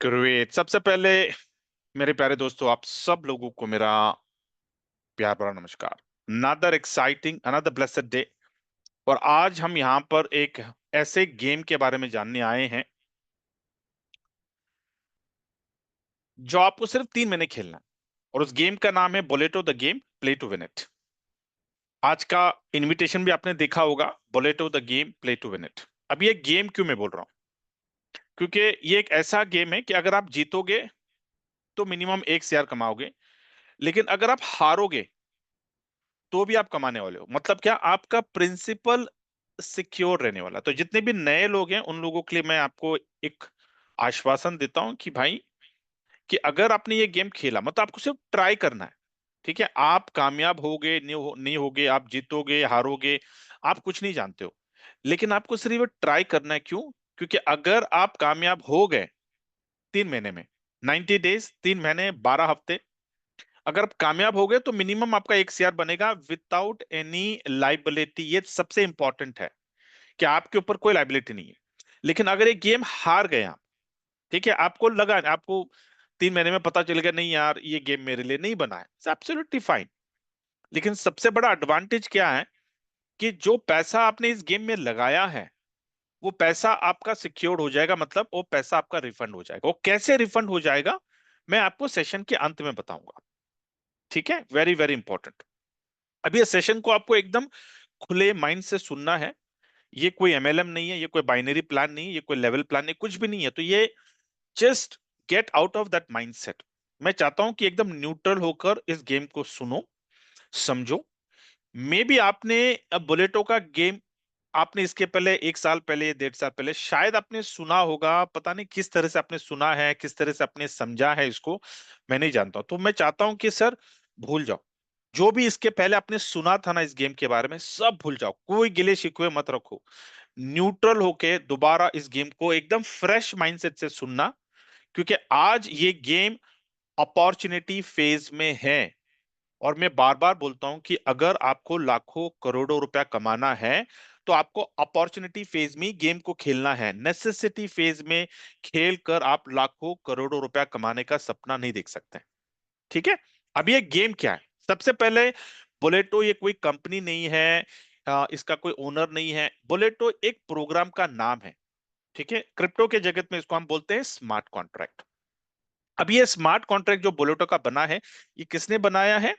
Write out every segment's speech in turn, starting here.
Great. सबसे पहले मेरे प्यारे दोस्तों, आप सब लोगों को मेरा प्यार भरा नमस्कार। Another exciting, another blessed day. और आज हम यहाँ पर एक ऐसे गेम के बारे में जानने आए हैं जो आपको सिर्फ 3 महीने खेलना है। और उस गेम का नाम है Boleto the game, play to win it. आज का इनविटेशन भी आपने देखा होगा, Boleto the game, play to win it. अब ये गेम क्यों मैं बोल रहा हूँ? क्योंकि ये एक ऐसा गेम है कि अगर आप जीतोगे तो मिनिमम 1 शेयर कमाओगे, लेकिन अगर आप हारोगे तो भी आप कमाने वाले हो। मतलब क्या, आपका प्रिंसिपल सिक्योर रहने वाला। तो जितने भी नए लोग हैं उन लोगों के लिए मैं आपको एक आश्वासन देता हूं कि भाई, कि अगर आपने ये गेम खेला, मतलब आपको सिर्फ ट्राई करना है। ठीक है, आप कामयाब होगे नहीं होगे, आप जीतोगे हारोगे, आप कुछ नहीं जानते हो। लेकिन आपको सिर्फ ट्राई करना है। क्यों? क्योंकि अगर आप कामयाब हो गए 3 महीने में, 90 डेज, 3 महीने 12 हफ्ते, अगर आप कामयाब हो गए तो मिनिमम आपका 1 शेयर बनेगा विदाउट एनी लाइबिलिटी। ये सबसे इंपॉर्टेंट है कि आपके ऊपर कोई लाइबिलिटी नहीं है। लेकिन अगर ये गेम हार गए आप, ठीक है, आपको लगा, आपको 3 महीने में पता चल गया नहीं यार ये गेम मेरे लिए नहीं बना है, एब्सोल्युटली फाइन। लेकिन सबसे बड़ा एडवांटेज क्या है कि जो पैसा आपने इस गेम में लगाया है वो पैसा आपका सिक्योर्ड हो जाएगा। मतलब वो पैसा आपका रिफंड हो जाएगा। वो कैसे रिफंड हो जाएगा मैं आपको सेशन के अंत में बताऊंगा। ठीक है, वेरी वेरी इंपॉर्टेंट। अब ये सेशन को आपको एकदम खुले माइंड से सुनना है। ये कोई एमएलएम नहीं है, ये कोई बाइनरी प्लान नहीं है, ये कोई लेवल प्लान नहीं, कुछ भी नहीं है। तो ये just get out of that mindset. मैं चाहता हूं कि एकदम न्यूट्रल होकर इस गेम को सुनो, समझो। मे बी आपने बुलेटो का गेम, आपने इसके पहले 1 साल पहले, 1.5 साल पहले शायद आपने सुना होगा। पता नहीं किस तरह से आपने सुना है, किस तरह से आपने समझा है इसको, मैं नहीं जानता हूं। तो मैं चाहता हूं कि सर, भूल जाओ जो भी इसके पहले आपने सुना था ना इस गेम के बारे में, सब भूल जाओ। कोई गिले शिकवे मत रखो। न्यूट्रल होके दोबारा इस गेम को एकदम फ्रेश माइंडसेट से सुनना। क्योंकि आज ये गेम अपॉर्चुनिटी फेज में है। और मैं बार बार बोलता हूं कि अगर आपको लाखों करोड़ों रुपया कमाना है तो आपको अपॉर्चुनिटी फेज में गेम को खेलना है। नेसेसिटी फेज में खेल कर आप लाखों करोड़ों रुपया कमाने का सपना नहीं देख सकते। ठीक है। अब ये गेम क्या है? सबसे पहले, बुलेटो ये कोई कंपनी नहीं है, इसका कोई ओनर नहीं है। बुलेटो एक प्रोग्राम का नाम है। ठीक है, क्रिप्टो के जगत में इसको हम बोलते हैं स्मार्ट कॉन्ट्रैक्ट। अब ये स्मार्ट कॉन्ट्रैक्ट जो बुलेटो का बना है, ये किसने बनाया है?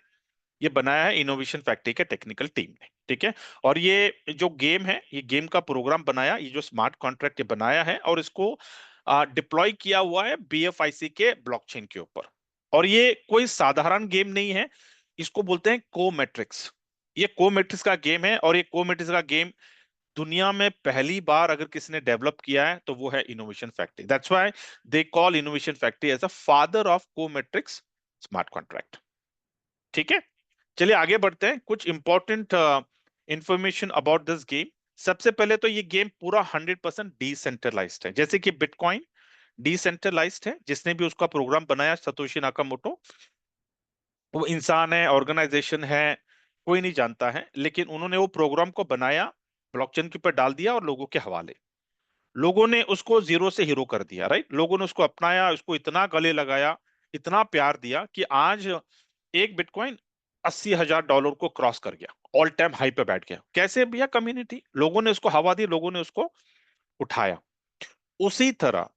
ये बनाया है इनोवेशन फैक्ट्री के टेक्निकल टीम ने। ठीक है। और ये जो गेम है, ये गेम का प्रोग्राम बनाया, ये जो स्मार्ट कॉन्ट्रैक्ट ये बनाया है और इसको डिप्लॉय किया हुआ है बीएफआईसी के ब्लॉकचेन के ऊपर। और ये कोई साधारण गेम नहीं है, इसको बोलते हैं कोमेट्रिक्स। ये कोमेट्रिक्स का गेम है। और ये कोमेट्रिक्स का गेम दुनिया में पहली बार अगर किसी ने डेवलप किया है तो वो है innovation factory. That's why they call innovation factory as a father of cometrics smart contract. ठीक है। चलिए आगे बढ़ते हैं। कुछ important information about this game. सबसे पहले तो ये गेम पूरा 100% डिसेंट्रलाइज्ड है, जैसे कि बिटकॉइन डिसेंट्रलाइज्ड है। जिसने भी उसका प्रोग्राम बनाया, सतोशी नाकामोटो, वो इंसान है, ऑर्गेनाइजेशन है, कोई नहीं जानता है, लेकिन उन्होंने वो प्रोग्राम को बनाया, ब्लॉकचेन के ऊपर डाल दिया और लोगों के हवाले। लोगों ने उसको जीरो से हीरो कर दिया, राइट। लोगों ने उसको अपनाया, उसको इतना गले लगाया, इतना प्यार दिया कि आज एक बिटकॉइन $80,000 को क्रॉस कर गया, ऑल टाइम हाई पे बैठ गया। कैसे भैया? कम्युनिटी, लोगों ने उसको हवा दी, लोगों ने उसको उठाया। उसी तरह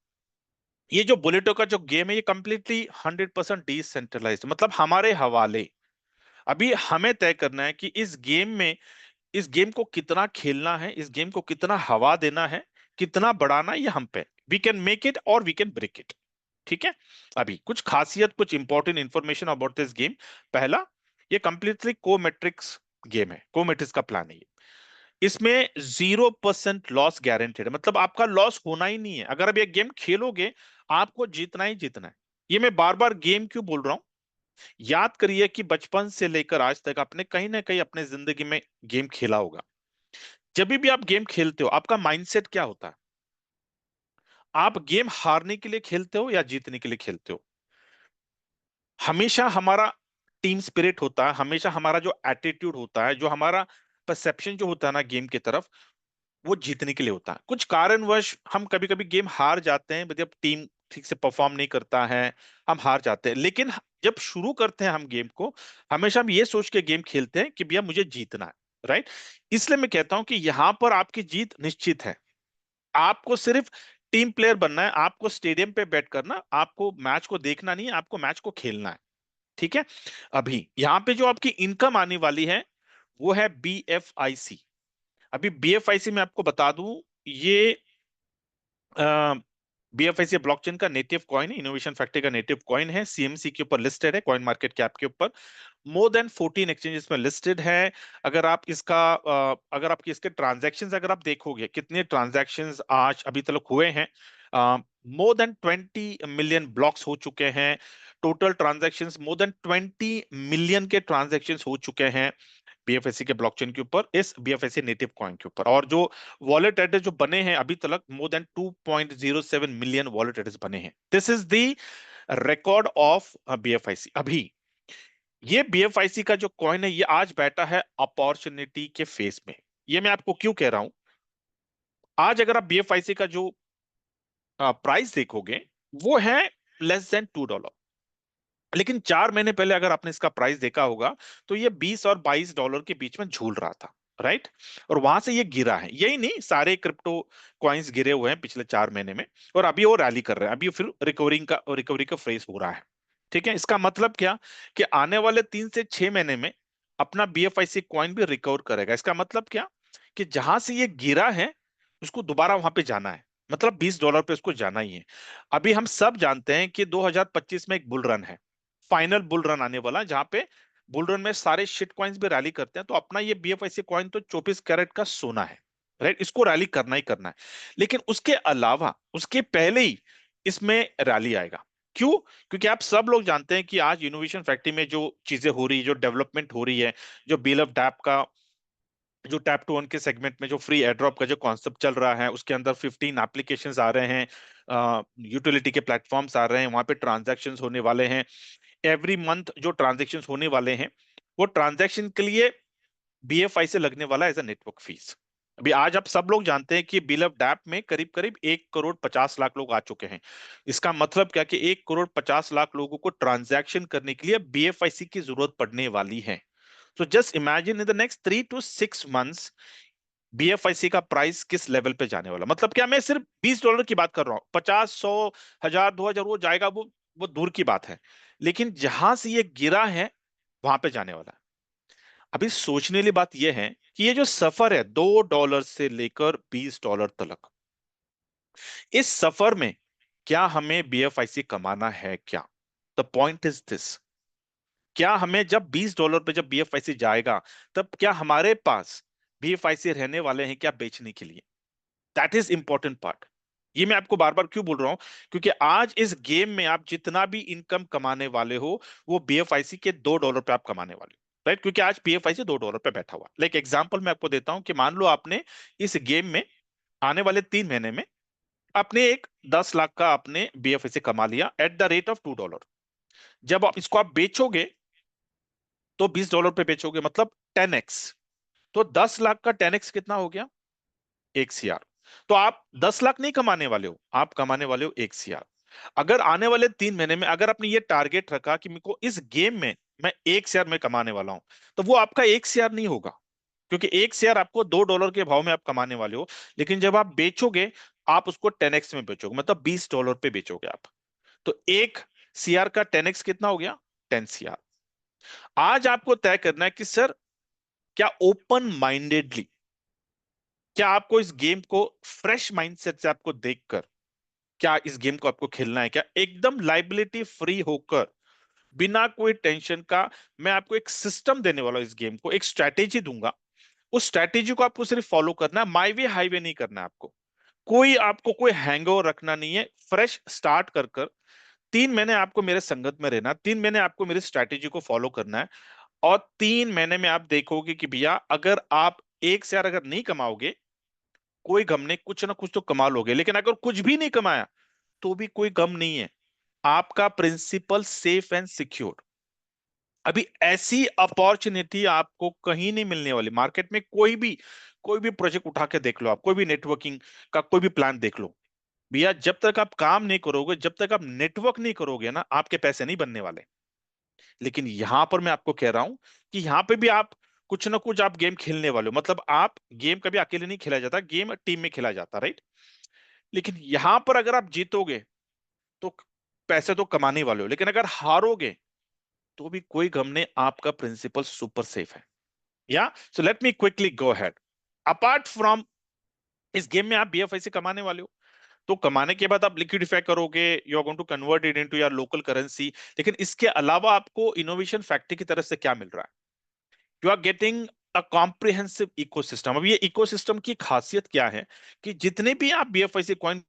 ये जो बुलेटो का जो गेम है, ये कंप्लीटली 100% डिसेंट्रलाइज्ड, मतलब हमारे हवाले। अभी हमें तय करना है कि इस गेम में, इस गेम को कितना खेलना है, इस गेम को कितना हवा देना है, कितना बढ़ाना है, ये हम पे। वी कैन मेक इट और वी कैन ब्रेक इट। ठीक है। अभी कुछ खासियत, कुछ important information about this game. पहला, ये कंप्लीटली कोमेट्रिक्स गेम है, कोमेट्रिक्स का प्लान है ये। इसमें 0% लॉस गारंटेड है, मतलब आपका लॉस होना ही नहीं है। अगर अब ये गेम खेलोगे, आपको जीतना ही जीतना है। ये मैं बार बार गेम क्यों बोल रहा हूं? याद करिए कि बचपन से लेकर आज तक आपने कहीं ना कहीं अपने जिंदगी में गेम खेला होगा। जब भी आप गेम खेलते हो, आपका माइंडसेट क्या होता है? आप गेम हारने के लिए खेलते हो या जीतने के लिए खेलते हो? हमेशा हमारा टीम स्पिरिट होता है, हमेशा हमारा जो एटीट्यूड होता है, जो हमारा परसेप्शन जो होता है ना गेम की तरफ, वो जीतने के लिए होता है। कुछ कारणवश हम कभी कभी गेम हार जाते हैं जब टीम ठीक से परफॉर्म नहीं करता है, हम हार जाते हैं। लेकिन जब शुरू करते हैं हम गेम को, हमेशा हम ये सोच के गेम खेलते हैं कि भैया मुझे जीतना है, राइट। इसलिए मैं कहता हूं कि यहां पर आपकी जीत निश्चित है। आपको सिर्फ टीम प्लेयर बनना है, आपको स्टेडियम पे बैठ करना, आपको मैच को देखना नहीं है, आपको मैच को खेलना है, ठीक है। अभी यहाँ पे जो आपकी इनकम आने वाली है वो है BFIC। अभी BFIC में आपको बता दूं, ये BFIC ब्लॉकचेन का नेटिव कॉइन है, इनोवेशन फैक्ट्री का नेटिव कॉइन है, CMC के ऊपर लिस्टेड है, कॉइन मार्केट कैप के ऊपर मोर देन 14 एक्सचेंजेस में लिस्टेड है। अगर आप इसका अगर आपकी इसके ट्रांजैक्शंस अगर आप देखोगे कितने ट्रांजैक्शंस आज अभी तक हुए हैं, मोर देन 20 मिलियन ब्लॉक्स हो चुके हैं। Total transactions more than 20 million के ट्रांजैक्शंस हो चुके हैं BFSC के ब्लॉकचेन के ऊपर, इस BFSC नेटिव कॉइन के ऊपर। और जो वॉलेट एड्रेस जो बने हैं अभी तक, more than 2.07 million wallet address बने हैं। This is the record of BFIC। अभी ये BFIC का जो कॉइन है ये आज बैठा है अपॉर्चुनिटी के फेस में। ये मैं आपको क्यों कह रहा हूं, आज अगर आप BFIC का जो प्राइस देखोगे वो है लेस देन $2। लेकिन 4 महीने पहले अगर आपने इसका प्राइस देखा होगा तो ये $20 और $22 के बीच में झूल रहा था, राइट। और वहां से ये गिरा है, यही नहीं सारे क्रिप्टो कॉइन्स गिरे हुए हैं पिछले 4 महीने में, और अभी वो रैली कर रहे हैं, अभी फिर रिकवरी का फेज हो रहा है, ठीक है। इसका मतलब क्या कि आने वाले 3 से 6 महीने में अपना BFIC कॉइन भी रिकवर करेगा। इसका मतलब क्या कि जहां से ये गिरा है उसको दोबारा वहां पे जाना है, मतलब $20 पे उसको जाना ही है। अभी हम सब जानते हैं कि 2025 में एक बुल रन है, फाइनल बुल रन आने वाला है, जहां पे बुल रन में सारे शिट कॉइन्स भी रैली करते हैं। तो अपना ये BFIC कॉइन तो 24 कैरेट का सोना है, राइट, इसको रैली करना ही करना है। लेकिन उसके अलावा उसके पहले ही इसमें रैली आएगा। क्यों? क्योंकि आप सब लोग जानते हैं कि आज इनोवेशन फैक्ट्री में जो चीजें हो रही है, जो डेवलपमेंट हो रही है, जो बिल ऑफ डैप का जो टैप टू अर्न के सेगमेंट में जो फ्री एयरड्रॉप का जो कॉन्सेप्ट चल रहा है, उसके अंदर 15 एप्लीकेशंस आ रहे हैं, यूटिलिटी के प्लेटफॉर्म्स आ रहे हैं, वहां पे ट्रांजैक्शंस होने वाले हैं। एवरी मंथ जो ट्रांजैक्शंस होने वाले हैं वो ट्रांजैक्शन के लिए BFI से लगने वाला एज अ नेटवर्क फीस। अभी आज आप सब लोग जानते हैं कि बिल ऑफ डैप में करीब करीब 1,50,00,000 लोग आ चुके हैं। इसका मतलब क्या कि 1,50,00,000 लोगों को ट्रांजैक्शन करने के लिए BFIC की जरूरत पड़ने वाली है। तो just imagine in the next 3 to 6 months BFIC का प्राइस किस लेवल पे जाने वाला। मतलब क्या मैं सिर्फ $20 की बात कर रहा हूँ, 50, 100, 1000, 2000 वो जाएगा, वो दूर की बात है। लेकिन जहां से ये गिरा है वहां पे जाने वाला है। अभी सोचने वाली बात यह है कि ये जो सफर है $2 से लेकर $20 तक, इस सफर में क्या हमें BFIC कमाना है क्या? द पॉइंट इज दिस, क्या हमें जब $20 पे जब BFIC जाएगा तब क्या हमारे पास BFIC रहने वाले हैं क्या बेचने के लिए? That is important part. ये मैं आपको बार बार क्यों बोल रहा हूं, क्योंकि आज इस गेम में आप जितना भी इनकम कमाने वाले हो वो BFIC के $2 पे आप कमाने वाले हो, राइट। क्योंकि आज BFIC $2 पे बैठा हुआ। लाइक एग्जांपल मैं आपको देता हूं कि मान लो आपने इस गेम में आने वाले 3 महीने में आपने एक 10 लाख का आपने BFIC कमा लिया एट द रेट ऑफ $2। जब आप इसको आप बेचोगे तो $20 पे बेचोगे, मतलब 10x। तो 10 लाख का 10x कितना हो गया? 1 CR। तो आप 10 लाख नहीं कमाने वाले हो, आप कमाने वाले हो 1 CR। अगर आने वाले 3 महीने में अगर आपने ये टारगेट रखा कि मेरे को इस गेम में मैं 1 CR में कमाने वाला हूं, तो वो आपका 1 CR नहीं होगा, क्योंकि 1 CR आपको $2 के भाव में आप कमाने वाले हो। लेकिन जब आप बेचोगे आप उसको 10x में बेचोगे, मतलब $20 पे बेचोगे आप। तो 1 CR का 10x कितना हो गया? 10 CR। आज आपको तय करना है कि सर क्या ओपन माइंडेडली, क्या आपको इस गेम को फ्रेश माइंडसेट से आपको देखकर क्या इस गेम को आपको खेलना है क्या, एकदम लाइबिलिटी फ्री होकर, बिना कोई टेंशन का। मैं आपको एक सिस्टम देने वाला हूं, इस गेम को एक स्ट्रैटेजी दूंगा। उस स्ट्रैटेजी को आपको सिर्फ फॉलो करना है, माई वे हाईवे नहीं करना है आपको। आपको कोई हैंगओवर रखना नहीं है, फ्रेश स्टार्ट कर कर 3 महीने आपको मेरे संगत में रहना, 3 महीने आपको मेरी स्ट्रैटेजी को फॉलो करना है। और 3 महीने में आप देखोगे कि भैया अगर आप 1 से अगर नहीं कमाओगे कोई गम नहीं, कुछ ना कुछ तो कमा लोगे। लेकिन अगर कुछ भी नहीं कमाया तो भी कोई गम नहीं है, आपका प्रिंसिपल सेफ एंड सिक्योर। अभी ऐसी अपॉर्चुनिटी आपको कहीं नहीं मिलने वाली मार्केट में। कोई भी प्रोजेक्ट उठा के देख लो, आप कोई भी नेटवर्किंग का कोई भी प्लान देख लो, भैया जब तक आप काम नहीं करोगे, जब तक आप नेटवर्क नहीं करोगे ना, आपके पैसे नहीं बनने वाले। लेकिन यहां पर मैं आपको कह रहा हूं कि यहां पे भी आप कुछ ना कुछ आप गेम खेलने वाले हो। मतलब आप गेम कभी अकेले नहीं खेला जाता, गेम टीम में खेला जाता, राइट। लेकिन यहां पर अगर आप जीतोगे तो पैसे तो कमाने वाले हो, लेकिन अगर हारोगे तो भी कोई गम नहीं, आपका प्रिंसिपल सुपर सेफ है। या so let me quickly go ahead. Apart from इस गेम में आप बीएफआई से कमाने वाले हो, तो कमाने के बाद आप लिक्विडिफाई करोगे, you are going to convert it into your local currency. लेकिन इसके अलावा आपको इनोवेशन फैक्ट्री की तरफ से क्या मिल रहा है? You are getting a comprehensive ecosystem. अब ये इकोसिस्टम की खासियत क्या है कि जितने भी आप बीएफआई से कॉइन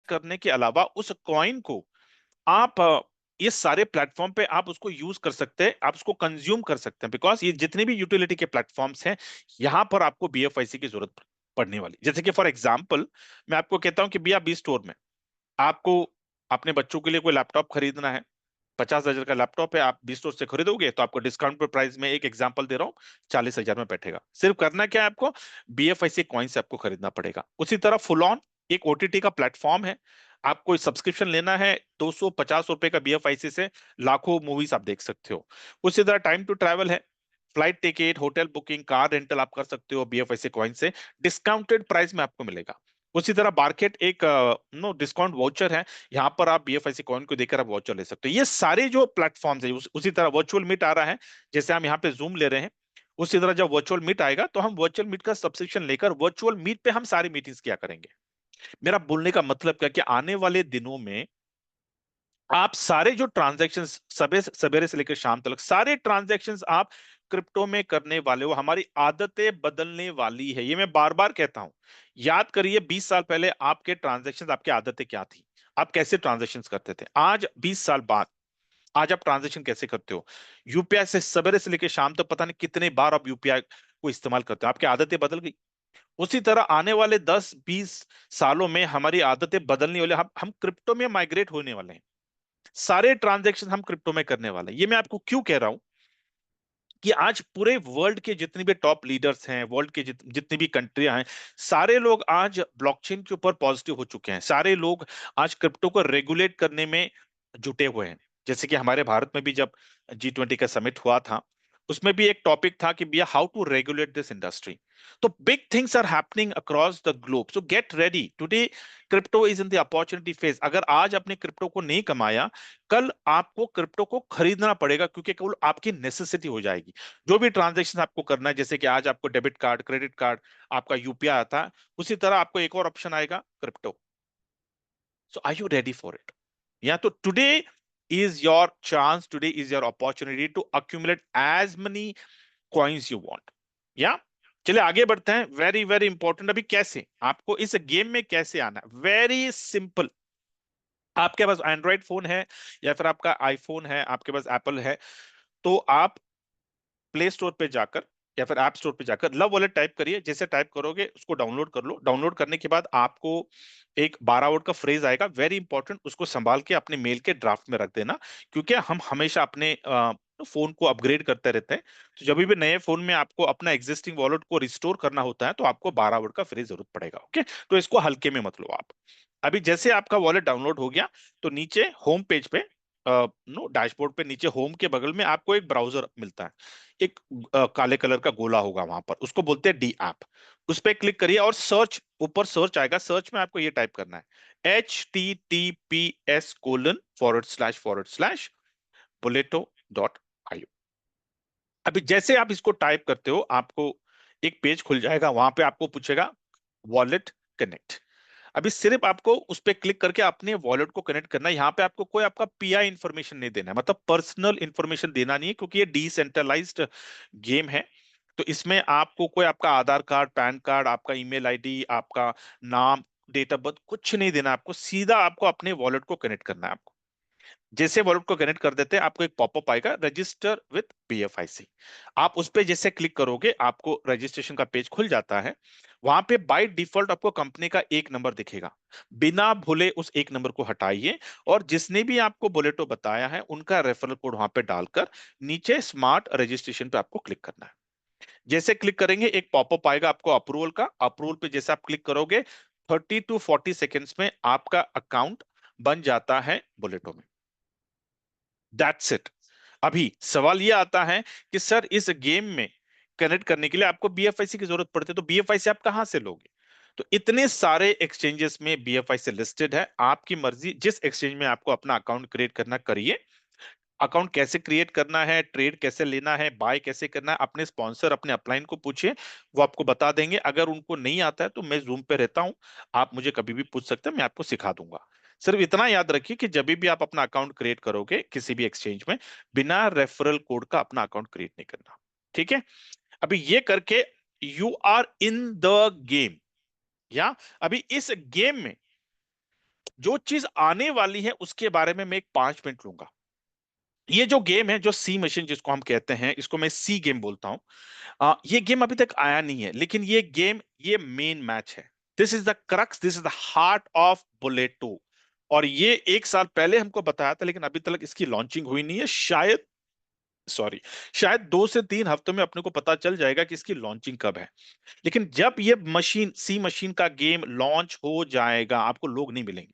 करने के अलावा उस कॉइन को आप ये सारे प्लेटफॉर्म पे आप उसको यूज कर सकते हैं, आप उसको कंज्यूम कर सकते हैं, बिकॉज ये जितने भी यूटिलिटी के प्लेटफॉर्म्स हैं, यहां पर आपको बीएफआईसी की जरूरत पड़ने वाली। जैसे कि फॉर एग्जांपल मैं आपको कहता हूं कि भैया बी स्टोर में आपको अपने बच्चों के लिए कोई लैपटॉप खरीदना है, 50,000 का लैपटॉप है, आप बी स्टोर से खरीदोगे तो आपको डिस्काउंट पर प्राइस में, एक एग्जांपल दे रहा हूँ, 40,000 में बैठेगा। सिर्फ करना क्या है आपको? बीएफआईसी कॉइन से आपको खरीदना पड़ेगा। उसी तरह फुल ऑन एक ओटीटी का प्लेटफॉर्म है, आपको सब्सक्रिप्शन लेना है, 250 रुपए का बीएफआईसी से लाखों मूवीज आप देख सकते हो। उसी तरह टाइम टू ट्रैवल है, flight ticket, hotel booking, car rental आप कर सकते हो बीएफआईसी कॉइन से, डिस्काउंटेड प्राइस में आपको मिलेगा। उसी तरह मार्केट एक नो डिस्काउंट वाउचर है, यहाँ पर आप बीएफआईसी कॉइन को देकर आप वाउचर ले सकते हो। ये सारे जो प्लेटफॉर्म्स है, उसी तरह वर्चुअल मीट आ रहा है, जैसे हम यहाँ पे जूम ले रहे हैं, उसी तरह जब वर्चुअल मीट आएगा तो हम वर्चुअल मीट का सब्सक्रिप्शन लेकर वर्चुअल मीट पे हम सारी मीटिंग्स किया करेंगे। मेरा बोलने का मतलब क्या कि आने वाले दिनों में आप सारे जो ट्रांजैक्शंस सवेरे सवेरे से लेकर शाम तक सारे ट्रांजैक्शंस आप क्रिप्टो में करने वाले हो। हमारी आदतें बदलने वाली है, ये मैं बार बार कहता हूं। याद करिए 20 साल पहले आपके ट्रांजैक्शंस, आपकी आदतें क्या थी, आप कैसे ट्रांजैक्शंस करते थे। आज 20 साल बाद आज आप ट्रांजैक्शन कैसे करते हो? यूपीआई से सवेरे से लेकर शाम तक पता नहीं कितने बार आप यूपीआई को इस्तेमाल करते हो, आपकी आदतें बदल गई। उसी तरह आने वाले 10-20 सालों में हमारी आदतें बदलने वाली, हम क्रिप्टो में माइग्रेट होने वाले हैं, सारे ट्रांजैक्शन हम क्रिप्टो में करने वाले हैं। ये मैं आपको क्यों कह रहा हूं कि आज पूरे वर्ल्ड के जितने भी टॉप लीडर्स हैं, वर्ल्ड के जितनी भी कंट्रियां हैं, सारे लोग आज ब्लॉकचेन के ऊपर पॉजिटिव हो चुके हैं। सारे लोग आज क्रिप्टो को रेगुलेट करने में जुटे हुए हैं। जैसे कि हमारे भारत में भी जब G20 का समिट हुआ था, उसमें भी एक टॉपिक था कि भैया how to regulate this industry. तो big things are happening across the globe, so get ready today. Crypto is in the opportunity phase. अगर आज आपने क्रिप्टो को नहीं कमाया, कल आपको क्रिप्टो को खरीदना पड़ेगा, क्योंकि केवल आपकी नेसेसिटी हो जाएगी। जो भी ट्रांजैक्शन आपको करना है, जैसे कि आज आपको डेबिट कार्ड, क्रेडिट कार्ड, आपका यूपीआई आता है, उसी तरह आपको एक और ऑप्शन आएगा, crypto. So are you ready for it? या तो today is your chance, today is your opportunity to accumulate as money coins you want. या चलिए आगे बढ़ते हैं। वेरी वेरी इंपॉर्टेंट, अभी कैसे आपको इस गेम में कैसे आना है? Very simple. आपके पास एंड्रॉइड फोन है या फिर आपका आईफोन है, आपके पास एप्पल है, तो आप प्ले स्टोर पे जाकर या फिर ऐप स्टोर पे जाकर लव वॉलेट टाइप करिए। जैसे टाइप करोगे उसको डाउनलोड कर लो। डाउनलोड करने के बाद आपको एक 12 वर्ड का फ्रेज आएगा, वेरी इंपॉर्टेंट, उसको संभाल के अपने मेल के ड्राफ्ट में रख देना, क्योंकि हम हमेशा अपने फोन को अपग्रेड करते रहते हैं। तो जब भी नए फोन में आपको अपना एग्जिस्टिंग वॉलेट को रिस्टोर करना होता है तो आपको 12 वर्ड का फ्रेज जरूरत पड़ेगा। ओके, तो इसको हल्के में मत लो आप। अभी जैसे आपका वॉलेट डाउनलोड हो गया, तो नीचे होम पेज पे, नो डैशबोर्ड पे नीचे होम के बगल में आपको एक ब्राउजर मिलता है। एक काले कलर का गोला होगा वहां पर, उसको बोलते हैं डी ऐप। उस पर क्लिक करिए और सर्च, ऊपर सर्च आएगा, सर्च में आपको ये टाइप करना है, https:// boleto.io। अभी जैसे आप इसको टाइप करते हो, आपको एक पेज खुल जाएगा, वहां पे आपको पूछेगा वॉलेट कनेक्ट। अभी सिर्फ आपको उस पर क्लिक करके अपने वॉलेट को कनेक्ट करना है। यहाँ पे आपको कोई आपका पीआई इंफॉर्मेशन नहीं देना है, मतलब पर्सनल इंफॉर्मेशन देना नहीं है, क्योंकि ये डिसेंट्रलाइज्ड गेम है। तो इसमें आपको कोई आपका आधार कार्ड, पैन कार्ड, आपका ईमेल आईडी, आपका नाम, डेट ऑफ बर्थ कुछ नहीं देना आपको। सीधा आपको अपने वॉलेट को कनेक्ट करना है। आपको जैसे वॉलेट को कनेक्ट कर देते हैं, आपको एक पॉपअप आएगा, रजिस्टर विथ बीएफआईसी। आप उस पे जैसे क्लिक करोगे, आपको रजिस्ट्रेशन का पेज खुल जाता है। वहां पे बाय डिफॉल्ट आपको कंपनी का एक नंबर दिखेगा, बिना भूले उस एक नंबर को हटाइए, और जिसने भी आपको बुलेटो बताया है उनका रेफरल कोड वहां पे डालकर नीचे स्मार्ट रजिस्ट्रेशन पे आपको क्लिक करना है। जैसे क्लिक करेंगे एक पॉपअप आएगा आपको अप्रूवल का, अप्रूवल पे जैसे आप क्लिक करोगे 30 to 40 सेकेंड्स में आपका अकाउंट बन जाता है बुलेटो में। That's it. अभी सवाल ये आता है कि सर इस गेम में कनेक्ट करने के लिए आपको बीएफआईसी की जरूरत पड़ती है, तो बीएफआईसी आप कहां से लोगे? तो इतने सारे एक्सचेंजेस में बीएफआईसी लिस्टेड है, आपकी मर्जी जिस एक्सचेंज में आपको अपना अकाउंट क्रिएट करना करिए। अकाउंट कैसे क्रिएट करना है, ट्रेड कैसे लेना है, बाय कैसे करना है, अपने स्पॉन्सर अपने अपलाइन को पूछिए, वो आपको बता देंगे। अगर उनको नहीं आता है तो मैं जूम पे रहता हूं, आप मुझे कभी भी पूछ सकते हैं, मैं आपको सिखा दूंगा। सिर्फ इतना याद रखिए कि जब भी आप अपना अकाउंट क्रिएट करोगे किसी भी एक्सचेंज में, बिना रेफरल कोड का अपना अकाउंट क्रिएट नहीं करना। ठीक है? अभी ये करके you are in the game. या अभी इस गेम में जो चीज आने वाली है उसके बारे में मैं एक 5 मिनट लूंगा। ये जो गेम है, जो सी मशीन जिसको हम कहते हैं, इसको मैं सी गेम बोलता हूं। ये गेम अभी तक आया नहीं है, लेकिन ये गेम ये मेन मैच है। This is the crux, this is the heart of Buleto. और ये 1 साल पहले हमको बताया था, लेकिन अभी तक इसकी लॉन्चिंग हुई नहीं है। शायद, सॉरी, शायद 2 से 3 हफ्तों में अपने को पता चल जाएगा कि इसकी लॉन्चिंग कब है। लेकिन जब ये मशीन सी मशीन का गेम लॉन्च हो जाएगा, आपको लोग नहीं मिलेंगे।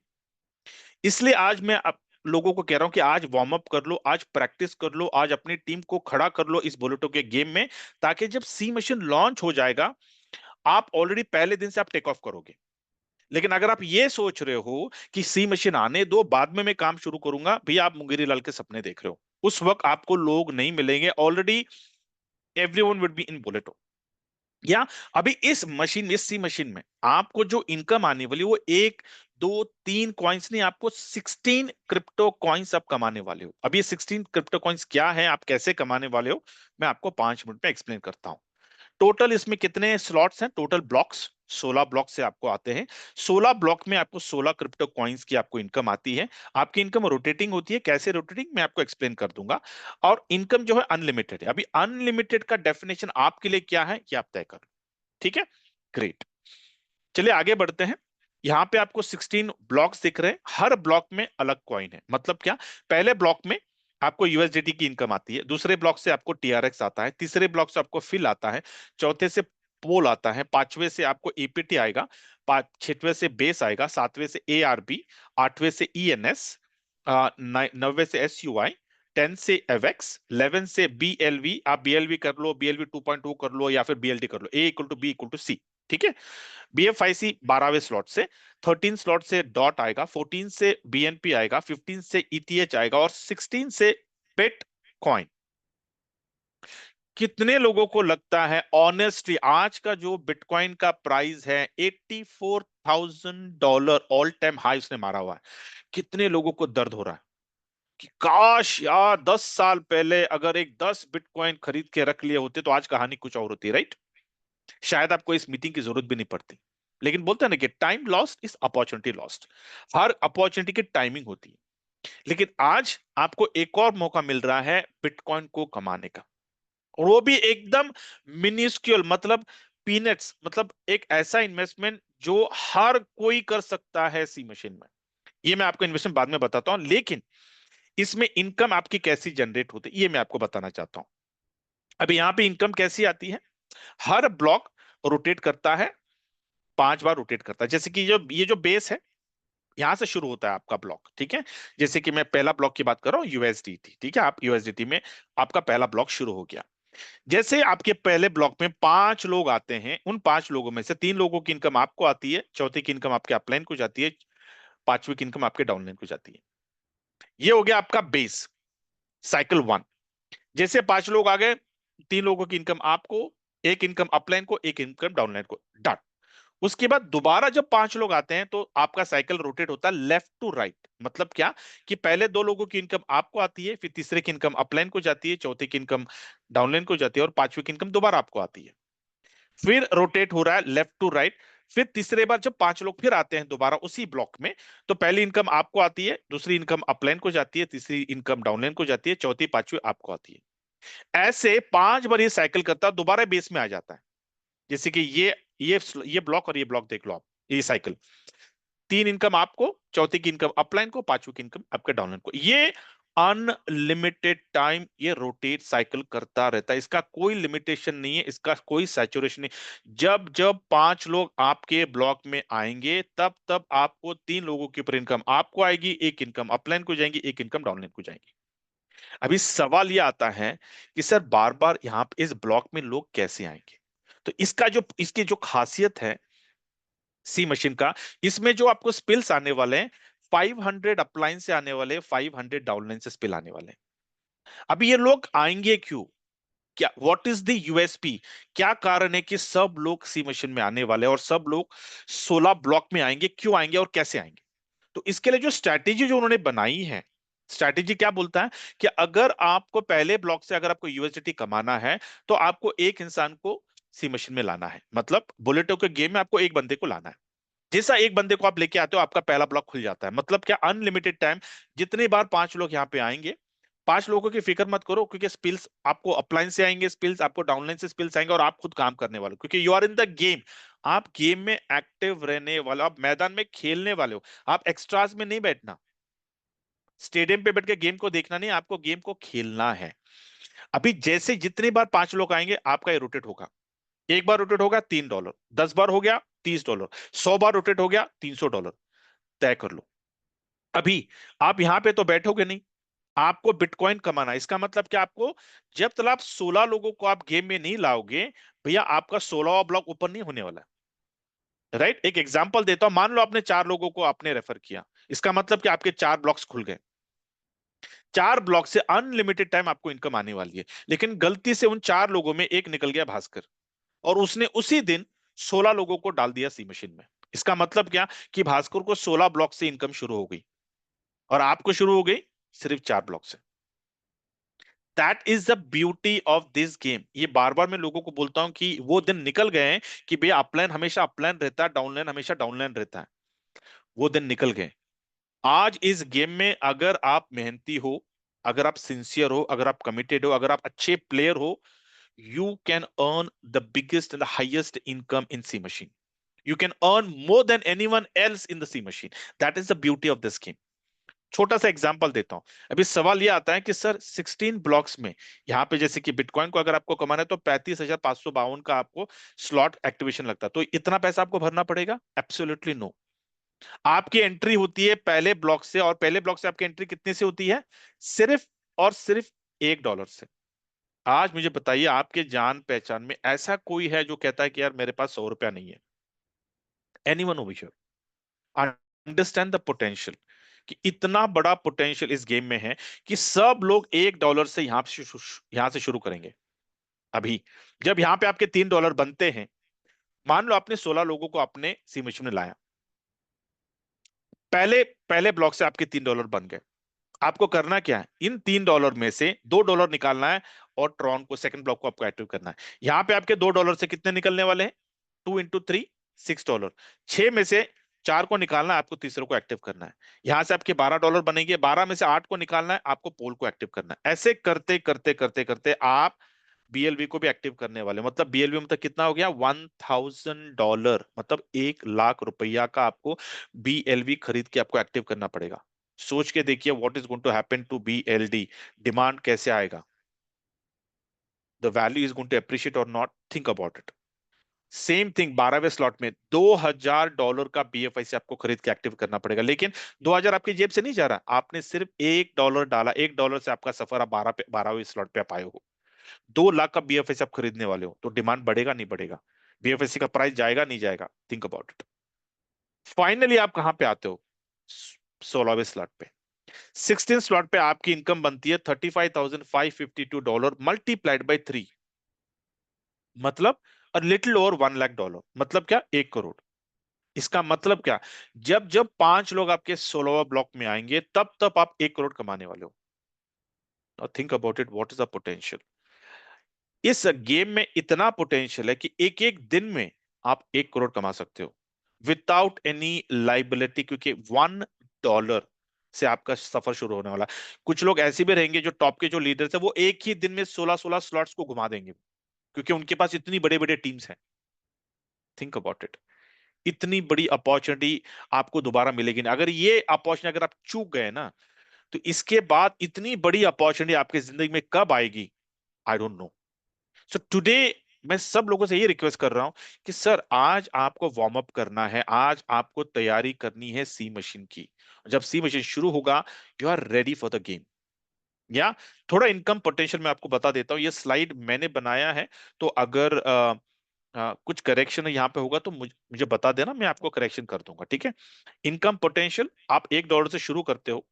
इसलिए आज मैं लोगों को कह रहा हूं कि आज वार्म अप कर लो, आज प्रैक्टिस कर लो, आज अपनी टीम को खड़ा कर लो इस बोलेटो के गेम में, ताकि जब सी मशीन लॉन्च हो जाएगा आप ऑलरेडी पहले दिन से आप टेक ऑफ करोगे। लेकिन अगर आप ये सोच रहे हो कि सी मशीन आने दो बाद में मैं काम शुरू करूंगा, भैया आप मुंगेरी लाल के सपने देख रहे हो। उस वक्त आपको लोग नहीं मिलेंगे, already everyone would be in Buleto. या अभी इस मशीन में, इस सी मशीन में आपको जो इनकम आने वाली वो 1 2 3 कॉइन्स नहीं, आपको 16 क्रिप्टो कॉइन्स आप कमाने वाले हो। अभी ये 16 क्रिप्टो कॉइन्स क्या है, आप कैसे कमाने वाले हो, मैं आपको 5 मिनट में एक्सप्लेन करता हूं। टोटल इसमें कितने स्लॉट्स हैं, टोटल ब्लॉक्स 16 ब्लॉक से आपको आते हैं। 16 ब्लॉक में आपको 16 क्रिप्टो कॉइन्स की आपको इनकम आती है। आपकी इनकम रोटेटिंग होती है, कैसे रोटेटिंग मैं आपको एक्सप्लेन कर दूंगा। और इनकम जो है अनलिमिटेड है। अभी अनलिमिटेड का डेफिनेशन आपके लिए क्या है ये आप तय कर लो। ठीक है? ग्रेट। चलिए आगे बढ़ते हैं। यहाँ पे आपको 16 ब्लॉक्स दिख रहे हैं, हर ब्लॉक में अलग कॉइन है। मतलब क्या, पहले ब्लॉक में आपको यूएसडीटी की इनकम आती है, दूसरे ब्लॉक से आपको टीआरएक्स आता है, तीसरे ब्लॉक से आपको फिल आता है, चौथे से पोल आता है, पांचवे से आपको ईपीटी आएगा, छठवें से बेस आएगा, सातवें से एआरबी, आठवें से ईएनएस, 9वें से एसयूआई, 10 से एवेक्स, 11 से बीएलवी। आप बीएलवी कर लो, बीएलवी 2.2 कर लो, या फिर बीएलडी कर लो, A equal to B equal to C. ठीक है? बीएफआईसी 12वें स्लॉट से, 13 स्लॉट से डॉट आएगा, 14 से बीएनपी आएगा, 15 से ईटीएच आएगा, और 16 से बिट कॉइन। कितने लोगों को लगता है ऑनेस्टली आज का जो बिटकॉइन का प्राइस है $84,000, ऑल टाइम हाई उसने मारा हुआ है। कितने लोगों को दर्द हो रहा है कि काश यार 10 साल पहले अगर एक 10 बिटकॉइन खरीद के रख लिए होते तो आज कहानी कुछ और होती, राइट? शायद आपको इस मीटिंग की जरूरत भी नहीं पड़ती। लेकिन बोलते हैं ना कि time lost is opportunity lost. Her opportunity की टाइमिंग होती है। लेकिन आज आपको एक और मौका मिल रहा है बिटकॉइन को कमाने का, और वो भी एकदम मिनिस्क्यूल, मतलब पीनट्स, मतलब एक ऐसा इन्वेस्टमेंट जो हर कोई कर सकता है सी मशीन में। ये मैं आपको इन्वेस्टमेंट बाद में बताता हूं, लेकिन इसमें इनकम आपकी कैसी जनरेट होती है ये मैं आपको बताना चाहता हूं। अभी यहां पे इनकम कैसी आती है, हर ब्लॉक रोटेट करता है, 5 बार रोटेट करता है। जैसे कि जो ये जो बेस है, यहां से शुरू होता है आपका ब्लॉक। ठीक है? जैसे कि मैं पहला ब्लॉक की बात कर रहा हूँ यूएसडीटी। ठीक है? आप यूएसडीटी में आपका पहला ब्लॉक शुरू हो गया। जैसे आपके पहले ब्लॉक में 5 लोग आते हैं, उन 5 लोगों में से 3 लोगों की इनकम आपको आती है, चौथे की इनकम आपके अपलाइन को जाती है, पांचवी की इनकम आपके डाउनलाइन को जाती है। ये हो गया आपका बेस, साइकिल 1। जैसे 5 लोग आ गए, 3 लोगों की इनकम आपको, एक इनकम अपलाइन को, एक इनकम डाउनलाइन को, डन। उसके बाद दोबारा जब 5 लोग आते हैं तो आपका साइकिल रोटेट होता है लेफ्ट टू राइट। मतलब क्या, कि पहले 2 लोगों की इनकम आपको आती है, फिर तीसरे की इनकम अपलाइन को जाती है, चौथे की इनकम डाउनलाइन को जाती है, और पांचवी की इनकम दोबारा आपको आती है। फिर रोटेट हो रहा है लेफ्ट टू राइट। फिर तीसरे बार जब 5 लोग फिर आते हैं दोबारा उसी ब्लॉक में, तो पहली इनकम आपको आती है, दूसरी इनकम अपलाइन को जाती है, तीसरी इनकम डाउनलाइन को जाती है, चौथी पांचवी आपको आती है। ऐसे 5 बार ये साइकिल करता है, दोबारा बेस में आ जाता है। जैसे कि ये ब्लॉक और ये ब्लॉक देख लो आप, ये साइकिल, 3 इनकम आपको, चौथी की इनकम अपलाइन को, पांचवी की इनकम आपके डाउनलाइन को। ये अनलिमिटेड टाइम ये रोटेट साइकिल करता रहता है, इसका कोई लिमिटेशन नहीं है, इसका कोई सैचुरेशन नहीं। जब जब 5 लोग आपके ब्लॉक में आएंगे तब तब आपको 3 लोगों के ऊपर इनकम आपको आएगी, एक इनकम अपलाइन को जाएंगी, एक इनकम डाउनलाइन को जाएंगी। अभी सवाल यह आता है कि सर बार बार यहाँ पे इस ब्लॉक में लोग कैसे आएंगे? तो इसकी जो खासियत है सी मशीन का, इसमें जो आपको स्पिल्स आने वाले हैं, 500 अपलाइन से आने वाले, 500 डाउनलाइन से स्पिल आने वाले हैं। अभी ये लोग आएंगे क्यों? क्या व्हाट इज द यूएसपी? क्या कारण है कि सब लोग सी मशीन में आने वाले हैं और सब लोग 16 ब्लॉक में आएंगे? क्यों आएंगे और कैसे आएंगे? तो इसके लिए जो स्ट्रैटेजी जो उन्होंने बनाई है, स्ट्रैटेजी क्या बोलता है कि अगर आपको पहले ब्लॉक से अगर आपको यूएसडीटी कमाना है तो आपको एक इंसान को सी मशीन में लाना है। मतलब बुलेटो के गेम में आपको एक बंदे को लाना है। जैसा एक बंदे को आप लेके आते हो आपका पहला ब्लॉक खुल जाता है। मतलब क्या? अनलिमिटेड टाइम, जितनी बार 5 लोग यहाँ पे आएंगे, 5 लोगों की फिक्र मत करो, क्योंकि स्पिल्स आपको अपलाइन से आएंगे, स्पिल्स आपको डाउनलाइन से स्पिल्स आएंगे, और आप खुद काम करने वाले हो क्योंकि you are in the game. आप गेम में एक्टिव रहने वाले हो, आप मैदान में खेलने वाले हो, आप एक्स्ट्रास में नहीं बैठना, स्टेडियम पे बैठ के गेम को देखना नहीं, आपको गेम को खेलना है। अभी जैसे जितनी बार 5 लोग आएंगे आपका ये रोटेट होगा। एक बार रोटेट होगा $3, 10 बार हो गया $30, 100 बार रोटेट हो गया $300। तय कर लो। अभी आप यहां पे तो बैठोगे नहीं, आपको बिटकॉइन कमाना है। इसका मतलब कि आपको जब तक आप 16 लोगों को आप गेम में नहीं लाओगे, भैया आपका 16वां ब्लॉक ऊपर नहीं होने वाला। राइट? एक एग्जांपल देता हूं, मान लो आपने 4 लोगों को आपने रेफर किया, इसका मतलब कि आपके 4 ब्लॉक्स खुल गए। 4 ब्लॉक से अनलिमिटेड टाइम आपको इनकम आने वाली है। लेकिन गलती से उन 4 लोगों में एक निकल गया भास्कर, और उसने उसी दिन 16 लोगों को डाल दिया सी मशीन में। इसका मतलब क्या कि भास्कर को 16 ब्लॉक से इनकम शुरू हो गई और आपको शुरू हो गई सिर्फ 4 ब्लॉक से। That is the beauty of this game. ये बार बार मैं लोगों को बोलता हूं कि वो दिन निकल गए हैं कि भैया अपलाइन हमेशा अपलाइन रहता है, डाउनलाइन हमेशा डाउनलाइन रहता है। वो दिन निकल गए। आज इस गेम में अगर आप मेहनती हो, अगर आप सिंसियर हो, अगर आप कमिटेड हो, अगर आप अच्छे प्लेयर हो, you can earn the biggest and the highest income in C machine. You can earn more than anyone else in the C machine. That is the beauty of this game. छोटा सा example देता हूं। अभी सवाल यह आता है कि सर 16 ब्लॉक्स में, यहाँ पे जैसे कि बिटकॉइन को अगर आपको कमाना है तो 35,552 का आपको स्लॉट एक्टिवेशन लगता है, तो इतना पैसा आपको भरना पड़ेगा? Absolutely no. आपकी एंट्री होती है पहले ब्लॉक से, और पहले ब्लॉक से आपकी एंट्री कितने से होती है? सिर्फ और सिर्फ $1 से। आज मुझे बताइए, आपके जान पहचान में ऐसा कोई है जो कहता है कि यार मेरे पास $100 नहीं है? Anyone over here understand the potential, कि इतना बड़ा पोटेंशियल इस गेम में है कि सब लोग $1 से यहां से शुरू करेंगे। अभी जब यहाँ पे आपके $3 बनते हैं, मान लो आपने 16 लोगों को अपने सी मशीन में लाया, पहले पहले ब्लॉक से आपके $3 बन गए। आपको करना क्या है? इन $3 में से $2 निकालना है और ट्रॉन को, सेकंड ब्लॉक को आपको एक्टिव करना है। यहां पे आपके $2 से कितने निकलने वाले हैं? 2 × 3 $6। 6 में से 4 को निकालना है, आपको तीसरे को एक्टिव करना है। यहां से आपके $12 बनेंगे, 12 में से 8 को निकालना है, आपको पोल को एक्टिव करना है। ऐसे करते करते करते करते आप बीएलवी को भी एक्टिव करने वाले। मतलब बीएलवी मतलब कितना हो गया? $1,000, मतलब $1,00,000 का आपको बीएलवी खरीद के आपको एक्टिव करना पड़ेगा। सोच के देखिए what is going to happen to BLD. Demand कैसे आएगा? The value is going to appreciate और not? Think about it. Same thing 12वें स्लॉट में $2,000 का बीएफआई से आपको खरीद के एक्टिव करना पड़ेगा। लेकिन 2,000 आपकी जेब से नहीं जा रहा, आपने सिर्फ $1 डाला। $1 से आपका सफर, आप 12वें स्लॉट पे आप आए हो। 2 लाख का बीएफएस आप खरीदने वाले हो, तो डिमांड बढ़ेगा नहीं बढ़ेगा? बीएफएससी का प्राइस जाएगा नहीं जाएगा? Think about it. फाइनली आप कहां पे आते हो? 16वें स्लॉट पे। 16 स्लॉट पे आपकी इनकम बनती है $35,552 मल्टीप्लाइड बाई 3, मतलब लिटिल ओवर $1,00,000। मतलब क्या? 1 करोड़। इसका मतलब क्या? जब जब 5 लोग आपके 16वां ब्लॉक में आएंगे तब तब आप 1 करोड़ कमाने वाले हो। और think about it, what is the potential? इस गेम में इतना पोटेंशियल है कि एक एक दिन में आप 1 करोड़ कमा सकते हो विदाउट एनी लाइबिलिटी, क्योंकि $1 से आपका सफर शुरू होने वाला। कुछ लोग ऐसे भी रहेंगे जो टॉप के जो लीडर्स है, वो एक ही दिन में 16-16 स्लॉट्स को घुमा देंगे, क्योंकि उनके पास इतनी बड़े बड़े टीम्स हैं। Think about it. इतनी बड़ी अपॉर्चुनिटी आपको दोबारा मिलेगी नहीं। अगर ये अपॉर्चुनिटी अगर आप चूक गए ना, तो इसके बाद इतनी बड़ी अपॉर्चुनिटी आपकी जिंदगी में कब आएगी, I don't know. So today मैं सब लोगों से ये रिक्वेस्ट कर रहा हूं कि सर आज आपको वार्म अप करना है, आज आपको तैयारी करनी है सी मशीन की। जब सी मशीन शुरू होगा, you are ready for the game. या थोड़ा इनकम पोटेंशियल मैं आपको बता देता हूँ, ये स्लाइड मैंने बनाया है, तो अगर कुछ करेक्शन यहाँ पे होगा तो मुझे बता देना, मैं आपको करेक्शन कर दूंगा, ठीक है। इनकम पोटेंशियल, आप $1 से शुरू करते हो,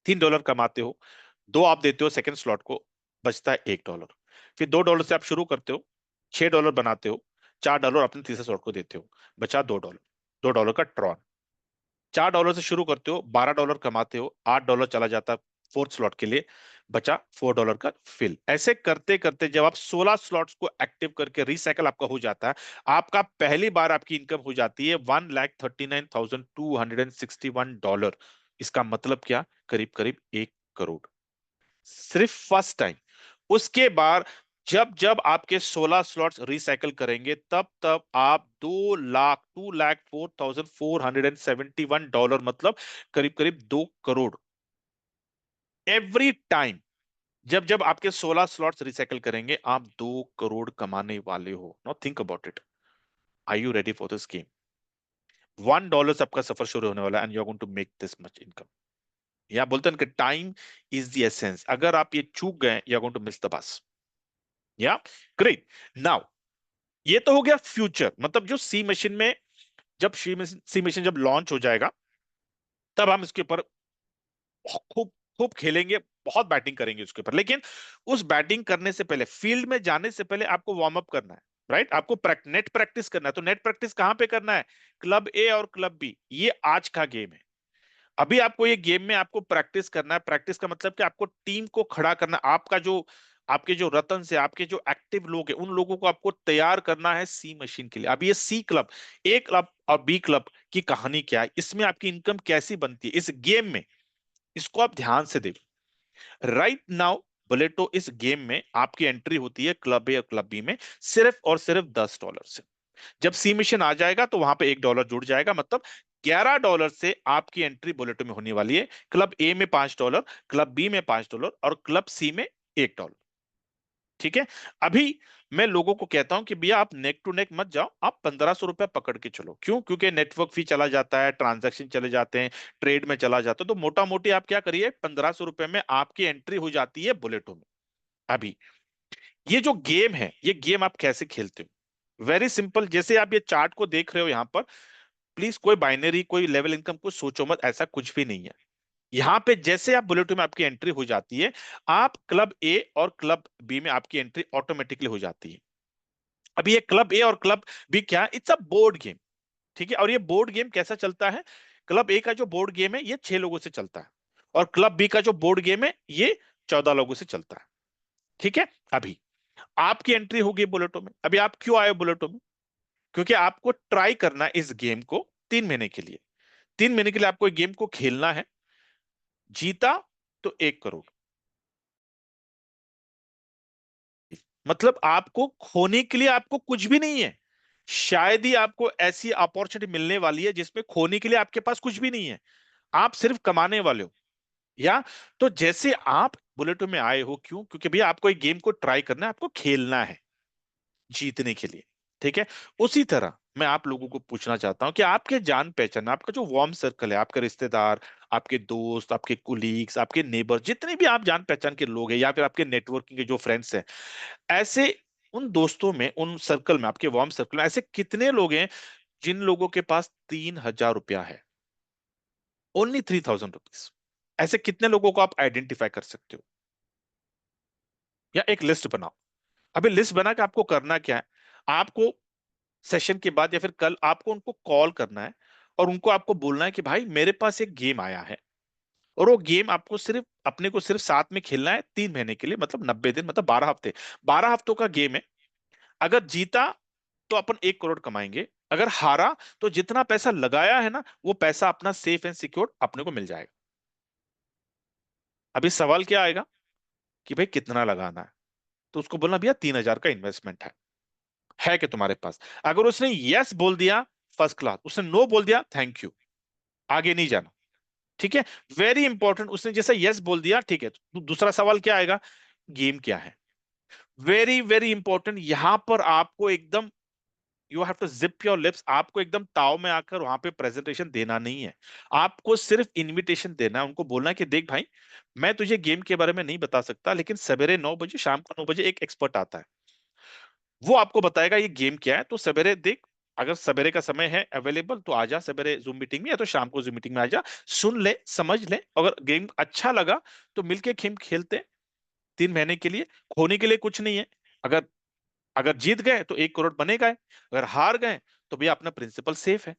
$3 कमाते हो, दो आप देते हो सेकंड स्लॉट को, बचता है $1। फिर $2 से आप शुरू करते हो, $6 बनाते हो, $4 अपने तीसरे स्लॉट को देते हो, बचा $2। $2 का ट्रॉन। $4 से शुरू करते हो, $12 कमाते हो, $8 चला जाता है फोर्थ स्लॉट के लिए, बचा $4 का फिल। ऐसे करते करते जब आप 16 स्लॉट्स को एक्टिव करके रिसाइकल आपका हो जाता है, आपका पहली बार आपकी इनकम हो जाती है $1,39,261। इसका मतलब क्या, करीब करीब 1 करोड़, सिर्फ फर्स्ट टाइम। उसके बाद जब जब आपके 16 स्लॉट्स रिसाइकल करेंगे, तब तब आप 2,04,471 डॉलर, करीब करीब 2 करोड़ एवरी टाइम। जब जब आपके 16 स्लॉट्स रिसाइकल करेंगे, आप 2 करोड़ कमाने वाले हो। Now think about it, are you ready for this game? $1 से आपका सफर शुरू होने वाला है, and you are going to make this much income. या बोलते हैं कि टाइम इज द एसेंस, अगर आप ये चूक गए, you are going to miss the bus. या ग्रेट। नाउ ये तो हो गया फ्यूचर, मतलब जो सी मशीन में, जब सी मशीन जब लॉन्च हो जाएगा, तब हम इसके ऊपर खूब खूब खेलेंगे, बहुत बैटिंग करेंगे उसके ऊपर। लेकिन उस बैटिंग करने से पहले, फील्ड में जाने से पहले आपको वार्म अप करना है, राइट? आपको नेट प्रैक्टिस करना है। तो नेट प्रैक्टिस कहां पे करना है? क्लब ए और क्लब बी, ये आज का गेम है। अभी आपको ये गेम में आपको प्रैक्टिस करना है। प्रैक्टिस का मतलब कि आपको टीम को खड़ा करना, आपके जो रतन से आपके जो एक्टिव लोग हैं, उन लोगों को आपको तैयार करना है सी मशीन के लिए। अब ये सी क्लब, ए क्लब और बी क्लब की कहानी क्या है, इसमें आपकी इनकम कैसी बनती है इस गेम में, इसको आप ध्यान से देखो। राइट नाउ बोले तो इस गेम में आपकी एंट्री होती है क्लब ए और क्लब बी में सिर्फ और सिर्फ $10 से। जब सी मिशन आ जाएगा तो वहां पे $1 जुड़ जाएगा, मतलब $11 से आपकी एंट्री बुलेटो में होने वाली है। क्लब ए में $5, क्लब बी में $5 और क्लब सी में $1। ठीक है। अभी मैं लोगों को कहता हूं कि भैया आप नेक टू नेक मत जाओ, आप ₹1,500 पकड़ के चलो। क्यों? क्योंकि नेटवर्क फी चला जाता है, ट्रांजैक्शन चले जाते हैं, ट्रेड में चला जाता है। तो मोटा मोटी आप क्या करिए, ₹1,500 में आपकी एंट्री हो जाती है बुलेटो में। अभी ये जो गेम है, ये गेम आप कैसे खेलते हो? Very simple. जैसे आप ये चार्ट को देख रहे हो यहाँ पर, प्लीज कोई बाइनरी, कोई लेवल इनकम को सोचो मत, ऐसा कुछ भी नहीं है। यहाँ पे जैसे आप बुलेटिन में आपकी एंट्री हो जाती है, आप क्लब ए और क्लब बी में आपकी एंट्री ऑटोमेटिकली हो जाती है। अभी ये क्लब ए और क्लब बी क्या है? It's a board game. ठीक है। और ये बोर्ड गेम कैसा चलता है? क्लब ए का जो बोर्ड गेम है, ये 6 लोगों से चलता है, और क्लब बी का जो बोर्ड गेम है, ये 14 लोगों से चलता है। ठीक है। अभी आपकी एंट्री होगी बुलेटो में। अभी आप क्यों आए हो बुलेटो में? क्योंकि आपको ट्राई करना है इस गेम को 3 महीने के लिए। 3 महीने के लिए आपको एक गेम को खेलना है। जीता तो 1 करोड़, मतलब आपको खोने के लिए आपको कुछ भी नहीं है। शायद ही आपको ऐसी अपॉर्चुनिटी मिलने वाली है जिसमें खोने के लिए आपके पास कुछ भी नहीं है, आप सिर्फ कमाने वाले हो। या तो जैसे आप बुलेटो में आए हो, क्यों? क्योंकि भैया आपको एक गेम को ट्राई करना है, आपको खेलना है जीतने के लिए। ठीक है। उसी तरह मैं आप लोगों को पूछना चाहता हूं कि आपके जान पहचान, आपका जो वार्म सर्कल है, आपके रिश्तेदार, आपके दोस्त, आपके कुलीग्स, आपके नेबर, जितने भी आप जान पहचान के लोग हैं, या फिर आपके नेटवर्किंग के जो फ्रेंड्स हैं, ऐसे उन दोस्तों में, उन सर्कल में, आपके वार्म सर्कल में ऐसे कितने लोग हैं जिन लोगों के पास ₹3,000 है? ओनली ₹3,000। ऐसे कितने लोगों को आप आइडेंटिफाई कर सकते हो? या एक लिस्ट बनाओ। अभी लिस्ट बना के आपको करना क्या है, आपको सेशन के बाद या फिर कल आपको उनको कॉल करना है, और उनको आपको बोलना है कि भाई मेरे पास एक गेम आया है, और वो गेम आपको सिर्फ, अपने को सिर्फ साथ में खेलना है 3 महीने के लिए, मतलब 90 दिन, मतलब 12 हफ्ते। 12 हफ्तों का गेम है। अगर जीता तो अपन 1 करोड़ कमाएंगे, अगर हारा तो जितना पैसा लगाया है ना, वो पैसा अपना सेफ एंड सिक्योर अपने को मिल जाएगा। अभी सवाल क्या आएगा कि भाई कितना लगाना है? तो उसको बोलना भैया 3,000 का इन्वेस्टमेंट है कि तुम्हारे पास? अगर उसने यस बोल दिया, फर्स्ट क्लास। उसने नो बोल दिया, थैंक यू, आगे नहीं जाना। ठीक है, वेरी इंपॉर्टेंट। उसने जैसे यस बोल दिया, ठीक है, तो दूसरा सवाल क्या आएगा, गेम क्या है। वेरी वेरी इंपॉर्टेंट, यहां पर आपको एकदम you have to zip your lips, आपको एकदम ताव में आकर वहां पे प्रेजेंटेशन देना नहीं है, आपको सिर्फ इनविटेशन देना है, उनको बोलना है कि देख भाई, मैं तुझे गेम के बारे में नहीं बता सकता, लेकिन सवेरे 9 बजे, शाम को 9 बजे एक एक्सपर्ट आता है, वो आपको बताएगा ये गेम क्या है। तो सवेरे देख, अगर सवेरे का समय है अवेलेबल तो आजा सवेरे जूम मीटिंग में, या तो शाम को जूम मीटिंग में आजा, सुन ले, समझ ले, अगर गेम अच्छा लगा तो मिलके गेम खेलते हैं 3 महीने के लिए, खोने के लिए कुछ नहीं है। अगर अगर जीत गए तो 1 करोड़ बनेगा है, अगर हार गए तो भैया अपना प्रिंसिपल सेफ है।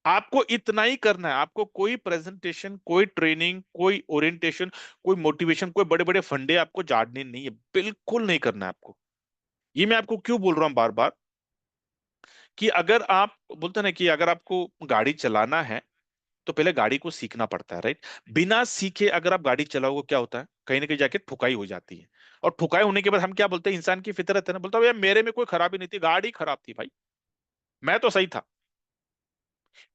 आपको इतना ही करना है, आपको कोई प्रेजेंटेशन, कोई ट्रेनिंग, कोई ओरिएंटेशन, कोई मोटिवेशन, कोई बड़े बड़े फंडे आपको झाड़ने नहीं है, बिल्कुल नहीं करना है आपको। ये मैं आपको क्यों बोल रहा हूं बार बार, कि अगर आप बोलते हैं ना कि अगर आपको गाड़ी चलाना है तो पहले गाड़ी को सीखना पड़ता है, राइट। बिना सीखे अगर आप गाड़ी चलाओगे क्या होता है, कहीं ना कहीं जाके ठुकाई हो जाती है, और ठुकाई होने के बाद हम क्या बोलते हैं, इंसान की फितरत है ना, बोलता है भैया मेरे में कोई खराबी नहीं थी, गाड़ी खराब थी भाई, मैं तो सही था।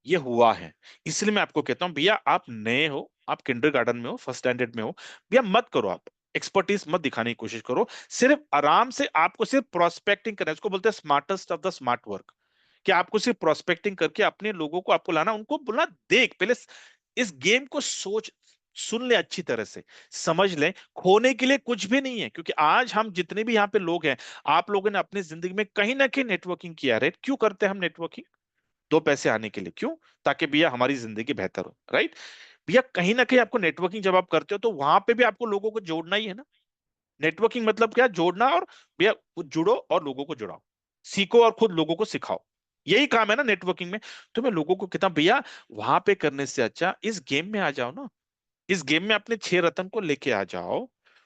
ये हुआ है, इसलिए मैं आपको कहता हूं भैया, आप नए हो, आप किंडरगार्टन में हो, फर्स्ट स्टैंडर्ड में हो, भैया मत करो, आप एक्सपर्टीज मत दिखाने की कोशिश करो, सिर्फ आराम से आपको सिर्फ प्रोस्पेक्टिंग करना है, उसको बोलते हैं smartest of the smart work, कि आपको सिर्फ प्रोस्पेक्टिंग करके अपने लोगों को आपको लाना, उनको बोलना देख पहले इस गेम को सोच, सुन ले अच्छी तरह से, समझ ले, खोने के लिए कुछ भी नहीं है, क्योंकि आज हम जितने भी यहाँ पे लोग हैं, आप लोगों ने अपनी जिंदगी में कहीं ना कहीं नेटवर्किंग किया है, क्यों करते हैं हम नेटवर्किंग, 2 पैसे आने के लिए, क्यों, ताकि भैया हमारी जिंदगी बेहतर हो, राइट। भैया कहीं ना कहीं आपको नेटवर्किंग जब आप करते हो तो वहां पे भी आपको लोगों को जोड़ना ही है ना। नेटवर्किंग मतलब क्या, जोड़ना, और भैया जुड़ो और लोगों को जुड़ाओ, सीखो और खुद लोगों को सिखाओ, यही काम है ना नेटवर्किंग में। तो मैं लोगों को कहता हूं भैया, वहां पे करने से अच्छा इस गेम में आ जाओ ना, इस गेम में अपने 6 रत्न को लेके आ जाओ,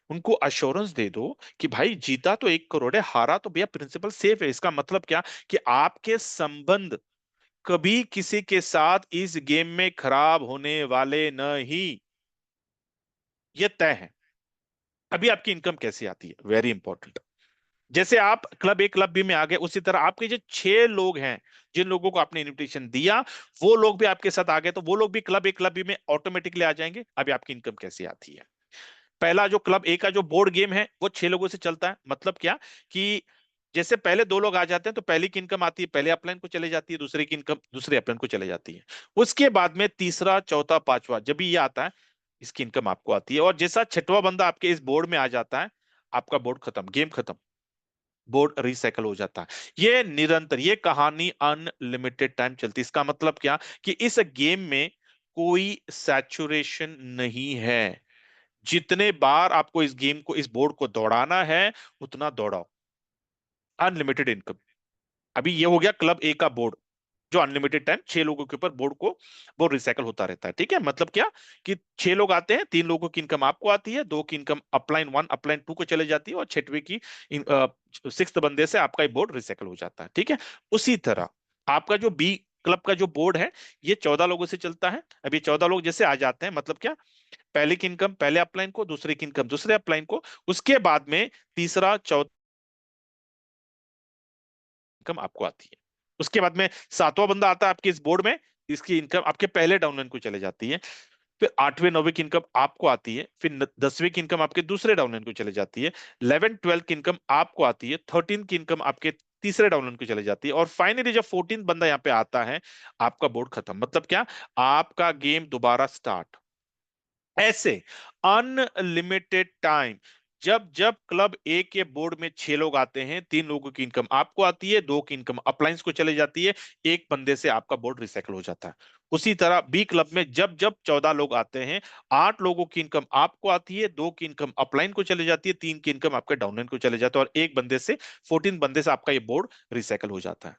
उनको अश्योरेंस दे दो कि भाई जीता तो 1 करोड़ है, हारा तो भैया प्रिंसिपल सेफ है। इसका मतलब क्या, कि आपके संबंध कभी किसी के साथ इस गेम में खराब होने वाले नहीं, ये तय है। अभी आपकी इनकम कैसे आती है, वेरी इंपॉर्टेंट। जैसे आप क्लब ए क्लब बी में आ गए, उसी तरह आपके जो 6 लोग हैं, जिन लोगों को आपने इनविटेशन दिया, वो लोग भी आपके साथ आ गए, तो वो लोग भी क्लब ए क्लब बी में ऑटोमेटिकली आ जाएंगे। अभी आपकी इनकम कैसे आती है, पहला जो क्लब ए का जो बोर्ड गेम है वो 6 लोगों से चलता है, मतलब क्या, कि जैसे पहले 2 लोग आ जाते हैं तो पहली की इनकम आती है, पहले अपलाइन को चले जाती है, दूसरे की इनकम दूसरे अपलाइन को चले जाती है। उसके बाद में तीसरा, चौथा, पांचवा जब भी ये आता है, इसकी इनकम आपको आती है, और जैसा छठवां बंदा आपके इस बोर्ड में आ जाता है, आपका बोर्ड खत्म, गेम खत्म, बोर्ड रिसाइकल हो जाता है। ये निरंतर, ये कहानी अनलिमिटेड टाइम चलती है। इसका मतलब क्या, कि इस गेम में कोई सैचुरेशन नहीं है, जितने बार आपको इस गेम को, इस बोर्ड को दौड़ाना है, उतना दौड़ाओ, अनलिमिटेड इनकम। अभी ये हो गया क्लब ए का बोर्ड, जो अनलिमिटेड टाइम 6 लोगों के ऊपर बोर्ड को, बोर्ड रिसाइकल होता रहता है, ठीक है। मतलब क्या, कि 6 लोग आते हैं, 3 लोगों की इनकम आपको आती है, 2 की इनकम अपलाइन 1 अपलाइन 2 को चले जाती है, और छठवीं की 6th बंदे से आपका ये बोर्ड रिसाइकल हो जाता है, ठीक है। उसी तरह आपका जो बी क्लब का जो बोर्ड है, ये 14 लोगों से चलता है। अभी 14 लोग जैसे आ जाते हैं, मतलब क्या, पहले की इनकम पहले अपलाइन को, दूसरे की इनकम दूसरे अपलाइन को, उसके बाद में तीसरा, चौथा इनकम आपको आती है। उसके बाद में 7वां बंदा आता है आपके इस बोर्ड में, इसकी इनकम आपके पहले डाउनलाइन को चले जाती है। फिर 8वें 9वें की इनकम आपको आती है, फिर 10वें की इनकम आपके दूसरे डाउनलाइन को चले जाती है, 11 12 की इनकम आपको आती है, 13 की इनकम आपके तीसरे डाउनलाइन को चले जाती है, और फाइनली जब 14 बंदा यहाँ पे आता है, आपका बोर्ड खत्म। मतलब क्या, आपका गेम दोबारा स्टार्ट, ऐसे अनलिमिटेड टाइम। जब जब क्लब ए के बोर्ड में 6 लोग आते हैं, 3 लोगों की इनकम आपको आती है, 2 की इनकम अप्लायंस को चले जाती है, एक बंदे से आपका बोर्ड रिसाइकल हो जाता है। उसी तरह बी क्लब में जब जब 14 लोग आते हैं, 8 लोगों की इनकम आपको आती है, 2 की इनकम अपलाइन को चले जाती है, 3 की इनकम आपके डाउनलाइन को चले जाता है, और एक बंदे से 14 बंदे से आपका ये बोर्ड रिसाइकल हो जाता है।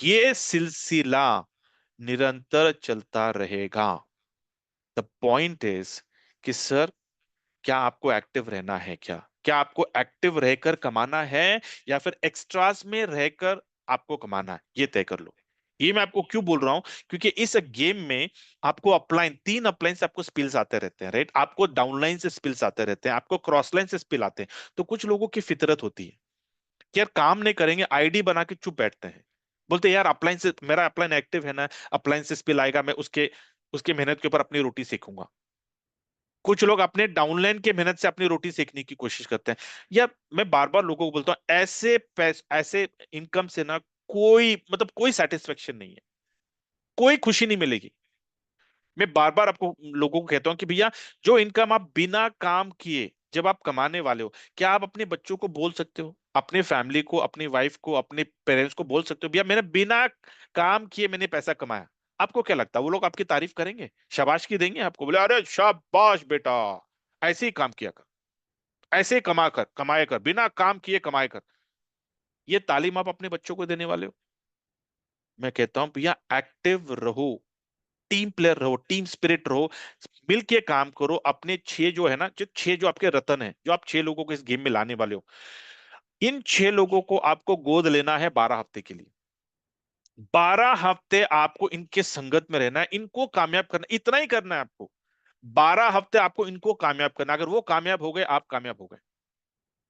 ये सिलसिला निरंतर चलता रहेगा। द पॉइंट इज कि सर, क्या आपको एक्टिव रहना है, क्या आपको एक्टिव रहकर कमाना है, या फिर एक्स्ट्रास में रहकर आपको कमाना है, ये तय कर लो। ये मैं आपको क्यों बोल रहा हूं, क्योंकि इस गेम में आपको अपलाइन, 3 अपलाइन से आपको स्पिल्स आते रहते हैं, राइट। आपको डाउनलाइन से स्पिल्स आते रहते हैं, आपको क्रॉस लाइन से स्पिल आते हैं। तो कुछ लोगों की फितरत होती है कि यार काम नहीं करेंगे, आईडी बना के चुप बैठते हैं, बोलते हैं, यार अपलाइन से, मेरा अपलाइन एक्टिव है ना, अपलाइन से स्पिल आएगा, मैं उसके उसकी मेहनत के ऊपर अपनी रोटी सेकूंगा। कुछ लोग अपने डाउनलाइन के मेहनत से अपनी रोटी सेकने की कोशिश करते हैं। या मैं बार बार लोगों को बोलता हूँ, ऐसे इनकम से ना कोई मतलब कोई सेटिस्फेक्शन नहीं है, कोई खुशी नहीं मिलेगी। मैं बार बार आपको लोगों को कहता हूँ कि भैया, जो इनकम आप बिना काम किए जब आप कमाने वाले हो, क्या आप अपने बच्चों को बोल सकते हो, अपने फैमिली को, अपनी वाइफ को, अपने पेरेंट्स को बोल सकते हो भैया मैंने बिना काम किए मैंने पैसा कमाया? आपको क्या लगता है वो लोग आपकी तारीफ करेंगे, शाबाशी देंगे आपको, बोले अरे शाबाश बेटा, ऐसे ही काम किया कर, ऐसे ही कमाया कर, बिना काम किए कमाया कर? ये तालीम आप अपने बच्चों को देने वाले हो? मैं कहता हूं भैया एक्टिव रहो, टीम प्लेयर रहो, टीम स्पिरिट रहो, मिल के काम करो। अपने छह जो है ना, जो छह जो आपके रतन है, जो आप छह लोगों को इस गेम में लाने वाले हो, इन छह लोगों को आपको गोद लेना है 12 हफ्ते के लिए। 12 हफ्ते आपको इनके संगत में रहना है, इनको कामयाब करना, इतना ही करना है आपको। 12 हफ्ते आपको इनको कामयाब करना, अगर वो कामयाब हो गए आप कामयाब हो गए,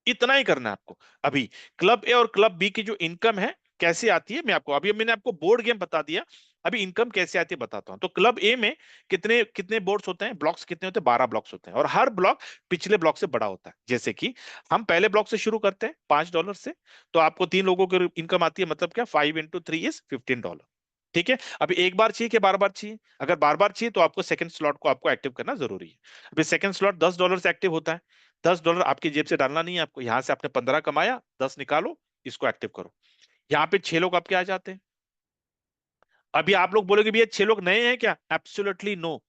इतना ही करना है आपको। अभी क्लब ए और क्लब बी की जो इनकम है कैसे आती है, मैं आपको अभी मैंने आपको बोर्ड गेम बता दिया, अभी इनकम कैसे आती है बताता हूं। तो क्लब ए में कितने कितने बोर्ड्स होते हैं, ब्लॉक्स कितने होते हैं? 12 ब्लॉक्स होते हैं, और हर ब्लॉक पिछले ब्लॉक से बड़ा होता है। जैसे कि हम पहले ब्लॉक से शुरू करते हैं $5 से, तो आपको 3 लोगों की इनकम आती है, मतलब क्या, 5 × 3 इज $15। ठीक है, अभी एक बार चाहिए कि बार बार चाहिए? अगर बार बार चाहिए तो आपको सेकंड स्लॉट को आपको एक्टिव करना जरूरी है। अभी सेकंड स्लॉट $10 से एक्टिव होता है। $10 आपकी जेब से डालना नहीं है आपको, यहां से आपने 15 कमाया, 10 निकालो, इसको एक्टिव करो। यहाँ पे 6 लोग आपके आ जाते हैं। अभी आप लोग बोलोगे भैया 6 लोग नए हैं क्या? Absolutely no.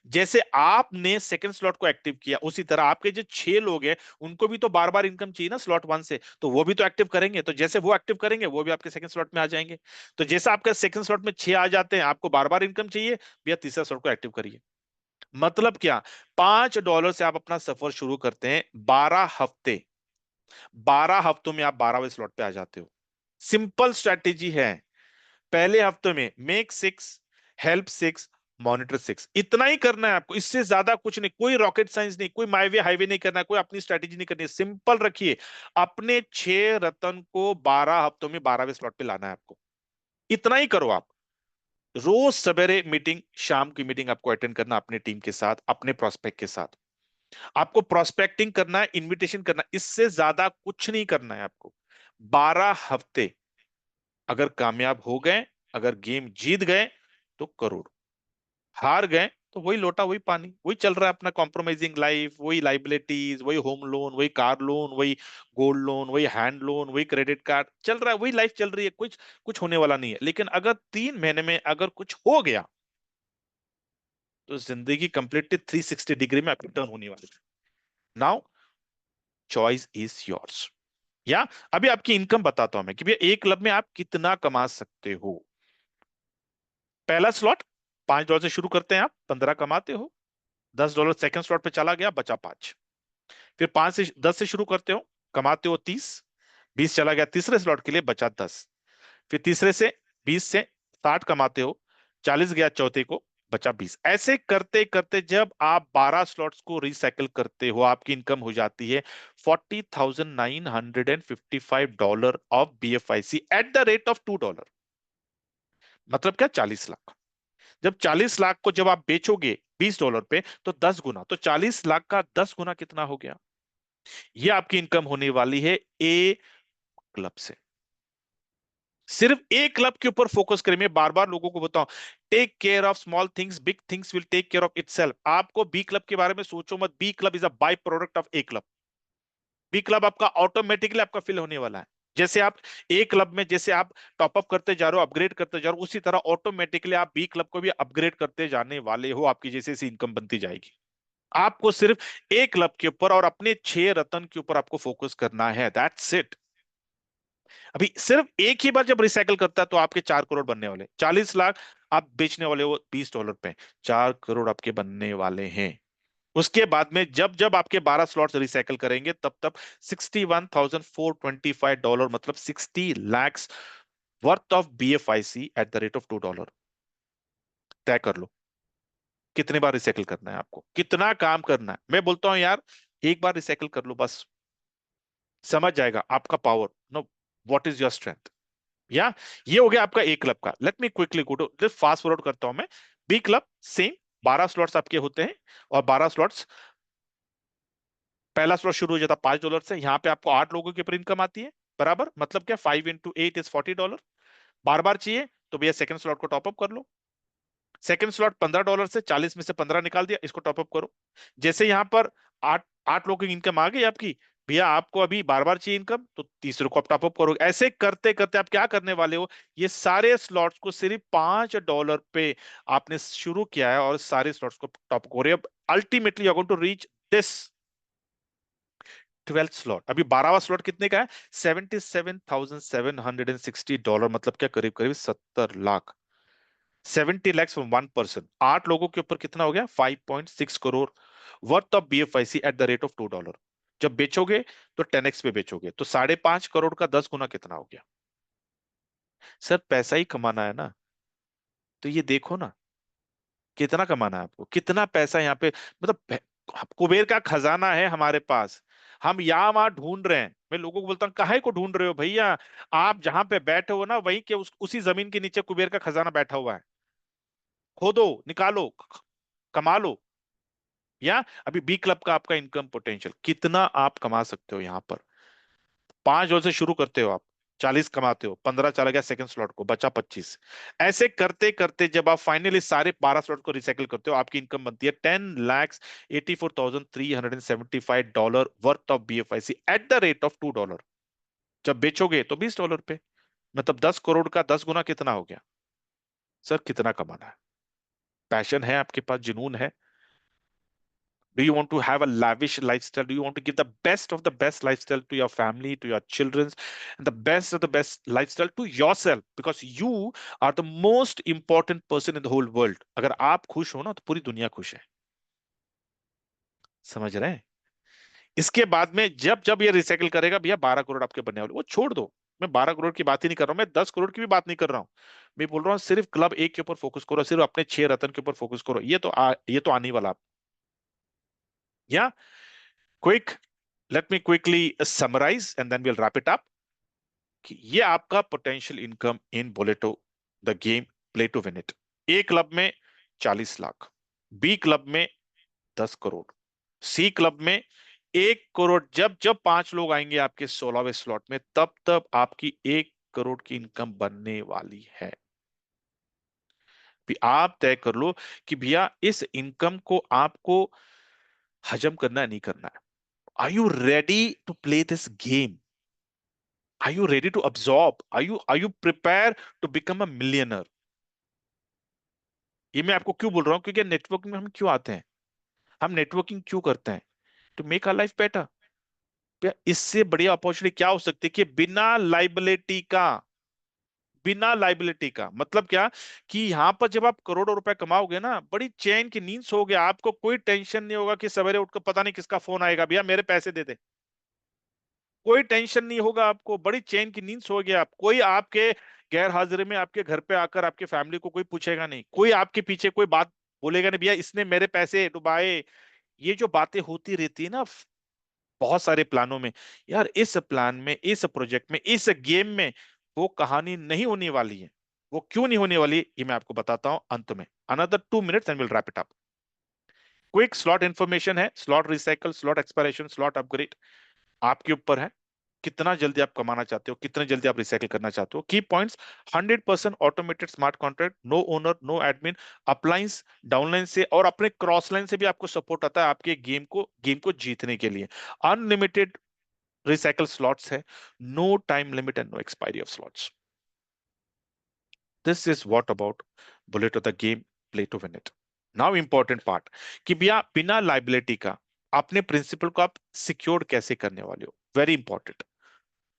जैसे आपने सेकंड स्लॉट को एक्टिव किया, उसी तरह आपके जो 6 लोग हैं उनको भी तो बार बार इनकम चाहिए ना स्लॉट 1 से, तो वो भी तो एक्टिव करेंगे। तो जैसे वो एक्टिव करेंगे वो भी आपके सेकंड स्लॉट में आ जाएंगे। तो जैसे आपके सेकंड स्लॉट में 6 आ जाते हैं, आपको बार बार इनकम चाहिए, भैया तीसरा स्लॉट को एक्टिव करिए। मतलब क्या, $5 से आप अपना सफर शुरू करते हैं। 12 हफ्ते, 12 हफ्तों में आप 12वें स्लॉट पे आ जाते हो। सिंपल स्ट्रेटेजी है। पहले हफ्ते में मेक 6, हेल्प 6, मॉनिटर 6, इतना ही करना है आपको, इससे ज्यादा कुछ नहीं। कोई रॉकेट साइंस नहीं, कोई माईवे हाईवे नहीं करना है, कोई अपनी स्ट्रेटेजी नहीं करनी है। सिंपल रखिए, अपने 6 रतन को 12 हफ्तों में 12वें स्लॉट पे लाना है आपको। इतना ही करो आप। रोज सवेरे मीटिंग, शाम की मीटिंग आपको अटेंड करना अपने टीम के साथ, अपने प्रोस्पेक्ट के साथ। आपको प्रोस्पेक्टिंग करना है, इनविटेशन करना है, इससे ज्यादा कुछ नहीं करना है आपको। 12 हफ्ते अगर कामयाब हो गए, अगर गेम जीत गए तो करोड़, हार गए तो वही लोटा वही पानी, वही चल रहा है अपना कॉम्प्रोमाइजिंग लाइफ, वही लाइबिलिटीज, वही होम लोन, वही कार लोन, वही गोल्ड लोन, वही हैंड लोन, वही क्रेडिट कार्ड चल रहा है, वही लाइफ चल रही है। कुछ कुछ होने वाला नहीं है। लेकिन अगर 3 महीने में अगर कुछ हो गया तो जिंदगी कंप्लीटली 360 डिग्री में आपकी टर्न होने वाली है। Now choice is yours. या अभी आपकी इनकम बताता हूं मैं कि भैया एक क्लब में आप कितना कमा सकते हो। पहला स्लॉट $5 से शुरू करते हैं, आप 15 कमाते हो। $10 सेकंड स्लॉट पे चला गया, बचा 5। फिर 5 से 10 से शुरू करते हो, कमाते हो 30। 20 चला गया तीसरे स्लॉट के लिए, बचा 10। फिर तीसरे से 20 से 60 कमाते हो, 40 गया चौथे को, बचा 20। ऐसे करते करते जब आप 12 स्लॉट्स को रिसाइकल करते हो, आपकी इनकम हो जाती है $40,955 of BFIC at the rate of $2। मतलब क्या, 40 लाख। जब 40 लाख को जब आप बेचोगे $20 पे, तो 10 गुना, तो 40 लाख का 10 गुना कितना हो गया? ये आपकी इनकम होने वाली है ए क्लब से। सिर्फ एक क्लब के ऊपर फोकस करें। मैं बार बार लोगों को बताऊं, take care of small things, big things will take care of itself. आपको बी क्लब के बारे में सोचो मत, B club is a by product of A club. B club आपका ऑटोमेटिकली आपका फिल होने वाला है। जैसे आप ए क्लब में जैसे आप टॉपअप करते जा रहे हो, अपग्रेड करते जा रहे हो, उसी तरह ऑटोमेटिकली आप बी क्लब को भी अपग्रेड करते जाने वाले हो। आपकी जैसे जैसे इनकम बनती जाएगी, आपको सिर्फ एक क्लब के ऊपर और अपने 6 रतन के ऊपर आपको फोकस करना है, दैट्स इट। अभी सिर्फ एक ही बार जब रिसाइकल करता है तो आपके 4 करोड़ बनने वाले, 40 लाख आप बेचने वाले हो $20 पे, 4 करोड़ आपके बनने वाले हैं। उसके बाद में जब जब आपके 12 स्लॉट्स रिसाइकल करेंगे, तब तब $61,425, मतलब 60 lakhs worth of BFIC at the rate of $2। तय कर लो कितने बार रिसाइकल करना है, आपको कितना काम करना है। मैं बोलता हूं यार, एक बार रिसाइकल कर लो बस, समझ जाएगा आपका power, no, what is your strength. या ये हो गया आपका ए क्लब का। Let me quickly go to, just fast forward करता हूं मैं। बी क्लब सेम, 12 स्लॉट्स आपके होते हैं, और 12 स्लॉट्स, पहला स्लॉट शुरू हो जाता है $5 से, यहाँ पे आपको 8 लोगों की पर इनकम आती है, बराबर, मतलब क्या, 5 into 8 इज $40। बार बार चाहिए तो भैया सेकंड स्लॉट को टॉप अप कर लो। सेकंड स्लॉट $15 से, 40 में से 15 निकाल दिया, इसको टॉप अप करो। जैसे यहाँ पर आठ आठ लोगों की इनकम आ गई आपकी, भैया आपको अभी बार बार चाहिए इनकम, तो तीसरे को आप टॉप अप करोगे। ऐसे करते करते आप क्या करने वाले हो, ये सारे स्लॉट्स को सिर्फ $5 पे आपने शुरू किया है, और सारे स्लॉट्स को टॉप हो रहे, अब ultimately you are going to reach this 12th slot. अभी 12वां स्लॉट कितने का है, $77,760, मतलब क्या, करीब करीब 70 लाख, 70 lakhs फ्रॉम 1 पर्सन। 8 लोगों के ऊपर कितना हो गया, 5.6 crore worth of BFIC at the rate of $2। जब बेचोगे तो 10x पे बेचोगे, तो 5.5 करोड़ का 10 गुना कितना हो गया। सर पैसा ही कमाना है ना, तो ये देखो ना, कितना कमाना है आपको, कितना पैसा यहाँ पे, मतलब कुबेर का खजाना है हमारे पास। हम यहाँ वहां ढूंढ रहे हैं, मैं लोगों को बोलता हूँ काहे को ढूंढ रहे हो भैया, आप जहां पे बैठे हो ना, वहीं के उसी जमीन के नीचे कुबेर का खजाना बैठा हुआ है। खोदो, निकालो, कमा लो। या अभी बी क्लब का आपका इनकम पोटेंशियल कितना आप कमा सकते हो यहाँ पर। $5 से शुरू करते हो आप, 40 कमाते हो, 15 चला गया सेकंड स्लॉट को, बचा 25। ऐसे करते करते जब आप फाइनली सारे 12 स्लॉट को रिसाइकिल करते हो, आपकी इनकम बनती है $10,84,375 worth of BFIC at the rate of $2। जब बेचोगे तो $20 पे, मतलब 10 करोड़ का 10 गुना कितना हो गया। सर कितना कमाना है, पैशन है आपके पास, जुनून है। Do you want to have a lavish lifestyle? Do you want to give the best of the best lifestyle to your family, to your children, and the best of the best lifestyle to yourself? Because you are the most important person in the whole world. अगर आप खुश हो ना, तो पूरी दुनिया खुश है। समझ रहे हैं। इसके बाद में जब जब ये रिसाइकिल करेगा, भैया 12 करोड़ आपके बनने वाले, वो छोड़ दो। मैं 12 करोड़ की बात ही नहीं कर रहा हूं, मैं 10 करोड़ की भी बात नहीं कर रहा हूं। मैं बोल रहा हूँ सिर्फ क्लब एक के ऊपर फोकस करो, सिर्फ अपने 6 रत्न के ऊपर फोकस करो, ये तो आने वाला। या quick, let me quickly summarise and then we'll wrap it up कि ये आपका potential income in Boleto the game, play to win it. A club में 40 लाख, बी क्लब में 10 करोड़, सी क्लब में 1 करोड़। जब जब 5 लोग आएंगे आपके 16वें स्लॉट में, तब तब आपकी 1 करोड़ की इनकम बनने वाली है। भी आप तय कर लो कि भैया इस इनकम को आपको हजम करना है, नहीं करना है। Are you ready to play this game? Are you ready to absorb? Are you prepared to become a millionaire? ये मैं आपको क्यों बोल रहा हूँ, क्योंकि नेटवर्किंग में हम क्यों आते हैं, हम नेटवर्किंग क्यों करते हैं, to make our life better. इससे बढ़िया अपॉर्चुनिटी क्या हो सकती है कि बिना लाइबिलिटी का मतलब क्या, कि यहां पर जब आप करोड़ों रुपए कमाओगे ना, बड़ी चैन की नींद सोओगे, आपको कोई टेंशन नहीं होगा कि सवेरे उठकर पता नहीं किसका फोन आएगा, भैया मेरे पैसे दे दे। कोई टेंशन नहीं होगा आपको, बड़ी चैन की नींद सोओगे आप। कोई आपके गैर हाजिरी में आपके घर पे आकर आपके फैमिली को कोई पूछेगा नहीं, कोई आपके पीछे कोई बात बोलेगा नहीं, भैया इसने मेरे पैसे डुबाए। ये जो बातें होती रहती है ना बहुत सारे प्लानों में, यार इस प्लान में, इस प्रोजेक्ट में, इस गेम में वो कहानी नहीं होने वाली है। वो क्यों नहीं होने वाली, ये मैं आपको बताता हूं अंत में। Another 2 minutes and will wrap it up. Quick slot information है, slot recycle, slot expiration, slot upgrade, आपके ऊपर है कितना जल्दी आप कमाना चाहते हो, कितने जल्दी आप रिसाइकिल करना चाहते हो। Key points, 100% automated smart contract, no owner no admin, uplines downline से और अपने क्रॉस लाइन से भी आपको सपोर्ट आता है आपके गेम को जीतने के लिए। अनलिमिटेड रिसाइकल स्लॉट्स है, no time limit and no expiry of slots. This is what about bullet of the game, play to win it. Now important part कि भैया बिना लाइबिलिटी का अपने प्रिंसिपल को आप सिक्योर कैसे करने वाले हो, वेरी इंपॉर्टेंट।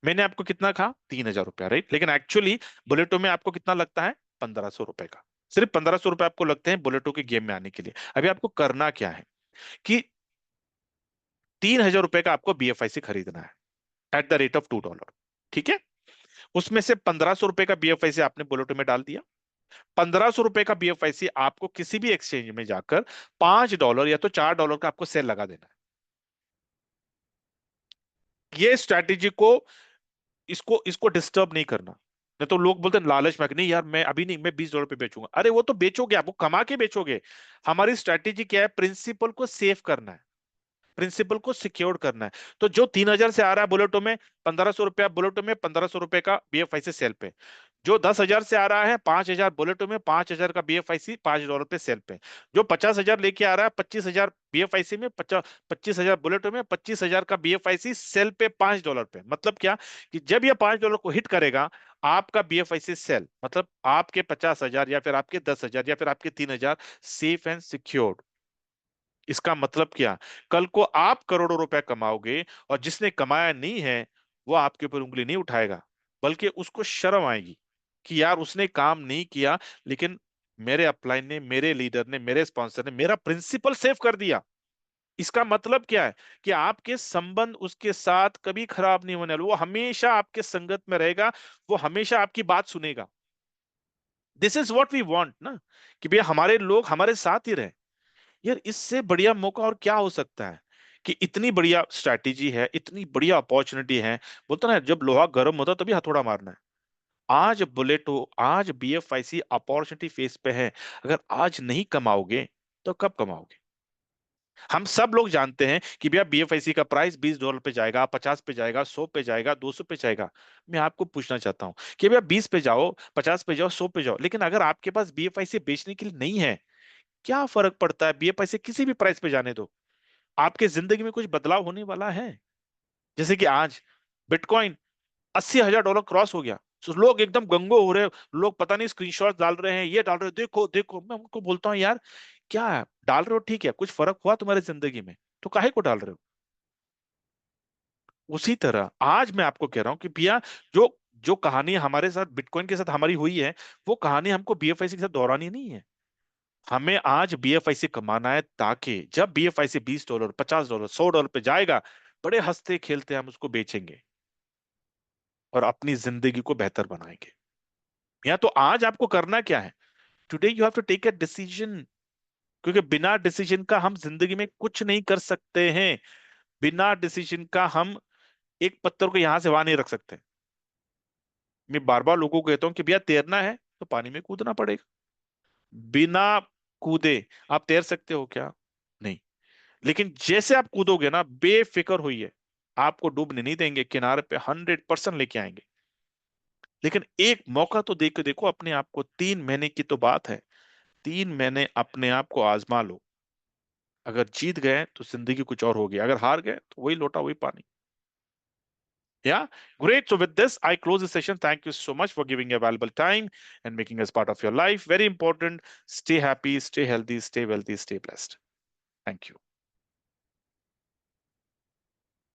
मैंने आपको कितना कहा, $3,000, राइट, लेकिन एक्चुअली बुलेटो में आपको कितना लगता है, $1,500 का। सिर्फ $1,500 आपको लगते हैं बुलेटो के गेम में आने के लिए। अभी आपको करना क्या है कि $3,000 का आपको BFIC खरीदना है एट द रेट ऑफ $2। ठीक है, उसमें से $1,500 का BFIC आपने बुलेटो में डाल दिया। $1,500 का BFIC आपको किसी भी एक्सचेंज में जाकर $5 या तो $4 का आपको सेल लगा देना है। ये स्ट्रैटेजी को, इसको इसको डिस्टर्ब नहीं करना। नहीं तो लोग बोलते हैं लालच में कि नहीं यार मैं अभी नहीं, मैं $20 पे बेचूंगा। अरे वो तो बेचोगे, आप वो कमा के बेचोगे। हमारी स्ट्रैटेजी क्या है? प्रिंसिपल को सेव करना है, प्रिंसिपल को सिक्योर करना है। तो जो 3,000 से आ रहा है बुलेटो में, 1,500 रुपया बुलेटो में, 1,500 रुपए का BFIC सेल पे। जो 10,000 से आ रहा है, 5,000 बुलेटो में, 5,000 का BFIC $5 पे सेल पे। जो 50,000 लेके आ रहा है, 25,000 BFIC में, 25,000 बुलेटो में, 25,000 का BFIC सेल पे $5 पे। मतलब क्या? कि जब ये $5 को हिट करेगा, आपका BFIC सेल, मतलब आपके 50,000 या फिर आपके 10,000 या फिर आपके 3,000 सेफ एंड सिक्योर्ड। इसका मतलब क्या? कल को आप करोड़ों रुपए कमाओगे, और जिसने कमाया नहीं है वो आपके ऊपर उंगली नहीं उठाएगा, बल्कि उसको शर्म आएगी कि यार उसने काम नहीं किया, लेकिन मेरे अपलाइन ने, मेरे लीडर ने, मेरे स्पॉन्सर ने मेरा प्रिंसिपल सेव कर दिया। इसका मतलब क्या है? कि आपके संबंध उसके साथ कभी खराब नहीं होने वाले, वो हमेशा आपके संगत में रहेगा, वो हमेशा आपकी बात सुनेगा। This is what we want ना, कि भैया हमारे लोग हमारे साथ ही रहे। यार इससे बढ़िया मौका और क्या हो सकता है? कि इतनी बढ़िया स्ट्रैटेजी है, इतनी बढ़िया अपॉर्चुनिटी है। बोलता ना, जब लोहा गर्म होता तभी हथौड़ा मारना है। आज बुलेट हो, आज BFIC अपॉर्चुनिटी फेस पे है। अगर आज नहीं कमाओगे तो कब कमाओगे? हम सब लोग जानते हैं कि भैया BFIC का प्राइस $20 पे जाएगा, 50 पे जाएगा, 100 पे जाएगा, 200 पे जाएगा। मैं आपको पूछना चाहता हूं कि भैया 20 पे जाओ, 50 पे जाओ, 100 पे जाओ, लेकिन अगर आपके पास BFIC बेचने के लिए नहीं है, क्या फर्क पड़ता है? BFIC किसी भी प्राइस पे जाने दो, आपके जिंदगी में कुछ बदलाव होने वाला है। जैसे कि आज बिटकॉइन $80,000 क्रॉस हो गया, तो लोग एकदम गंगो हो रहे हैं। लोग पता नहीं स्क्रीनशॉट डाल रहे हैं, ये डाल रहे हैं, देखो देखो। मैं उनको बोलता हूँ यार, क्या डाल रहे हो? ठीक है, कुछ फर्क हुआ तुम्हारी जिंदगी में तो काहे को डाल रहे हो? उसी तरह आज मैं आपको कह रहा हूँ कि भैया, जो जो कहानी हमारे साथ बिटकॉइन के साथ हमारी हुई है, वो कहानी हमको BFIC के साथ दोहरानी नहीं है। हमें आज BFIC कमाना है, ताकि जब BFIC $20, $50, $100 पे जाएगा, बड़े हंसते खेलते हम उसको बेचेंगे और अपनी जिंदगी को बेहतर बनाएंगे। या तो आज आपको करना क्या है? Today you have to take a decision. क्योंकि बिना डिसीजन का हम जिंदगी में कुछ नहीं कर सकते हैं। बिना डिसीजन का हम एक पत्थर को यहां से वहां नहीं रख सकते। मैं बार बार लोगों को कहता हूँ कि भैया तैरना है तो पानी में कूदना पड़ेगा। बिना कूदे आप तैर सकते हो क्या? नहीं। लेकिन जैसे आप कूदोगे ना, बेफिक्र होइए, आपको डूबने नहीं देंगे, किनारे पे 100% लेके आएंगे। लेकिन एक मौका तो देख के देखो अपने आप को। 3 महीने की तो बात है, 3 महीने अपने आप को आजमा लो। अगर जीत गए तो जिंदगी कुछ और होगी, अगर हार गए तो वही लोटा वही पानी। Yeah, great. So with this, I close the session. Thank you so much for giving your valuable time and making us part of your life. Very important. Stay happy, stay healthy, stay wealthy, stay blessed. Thank you.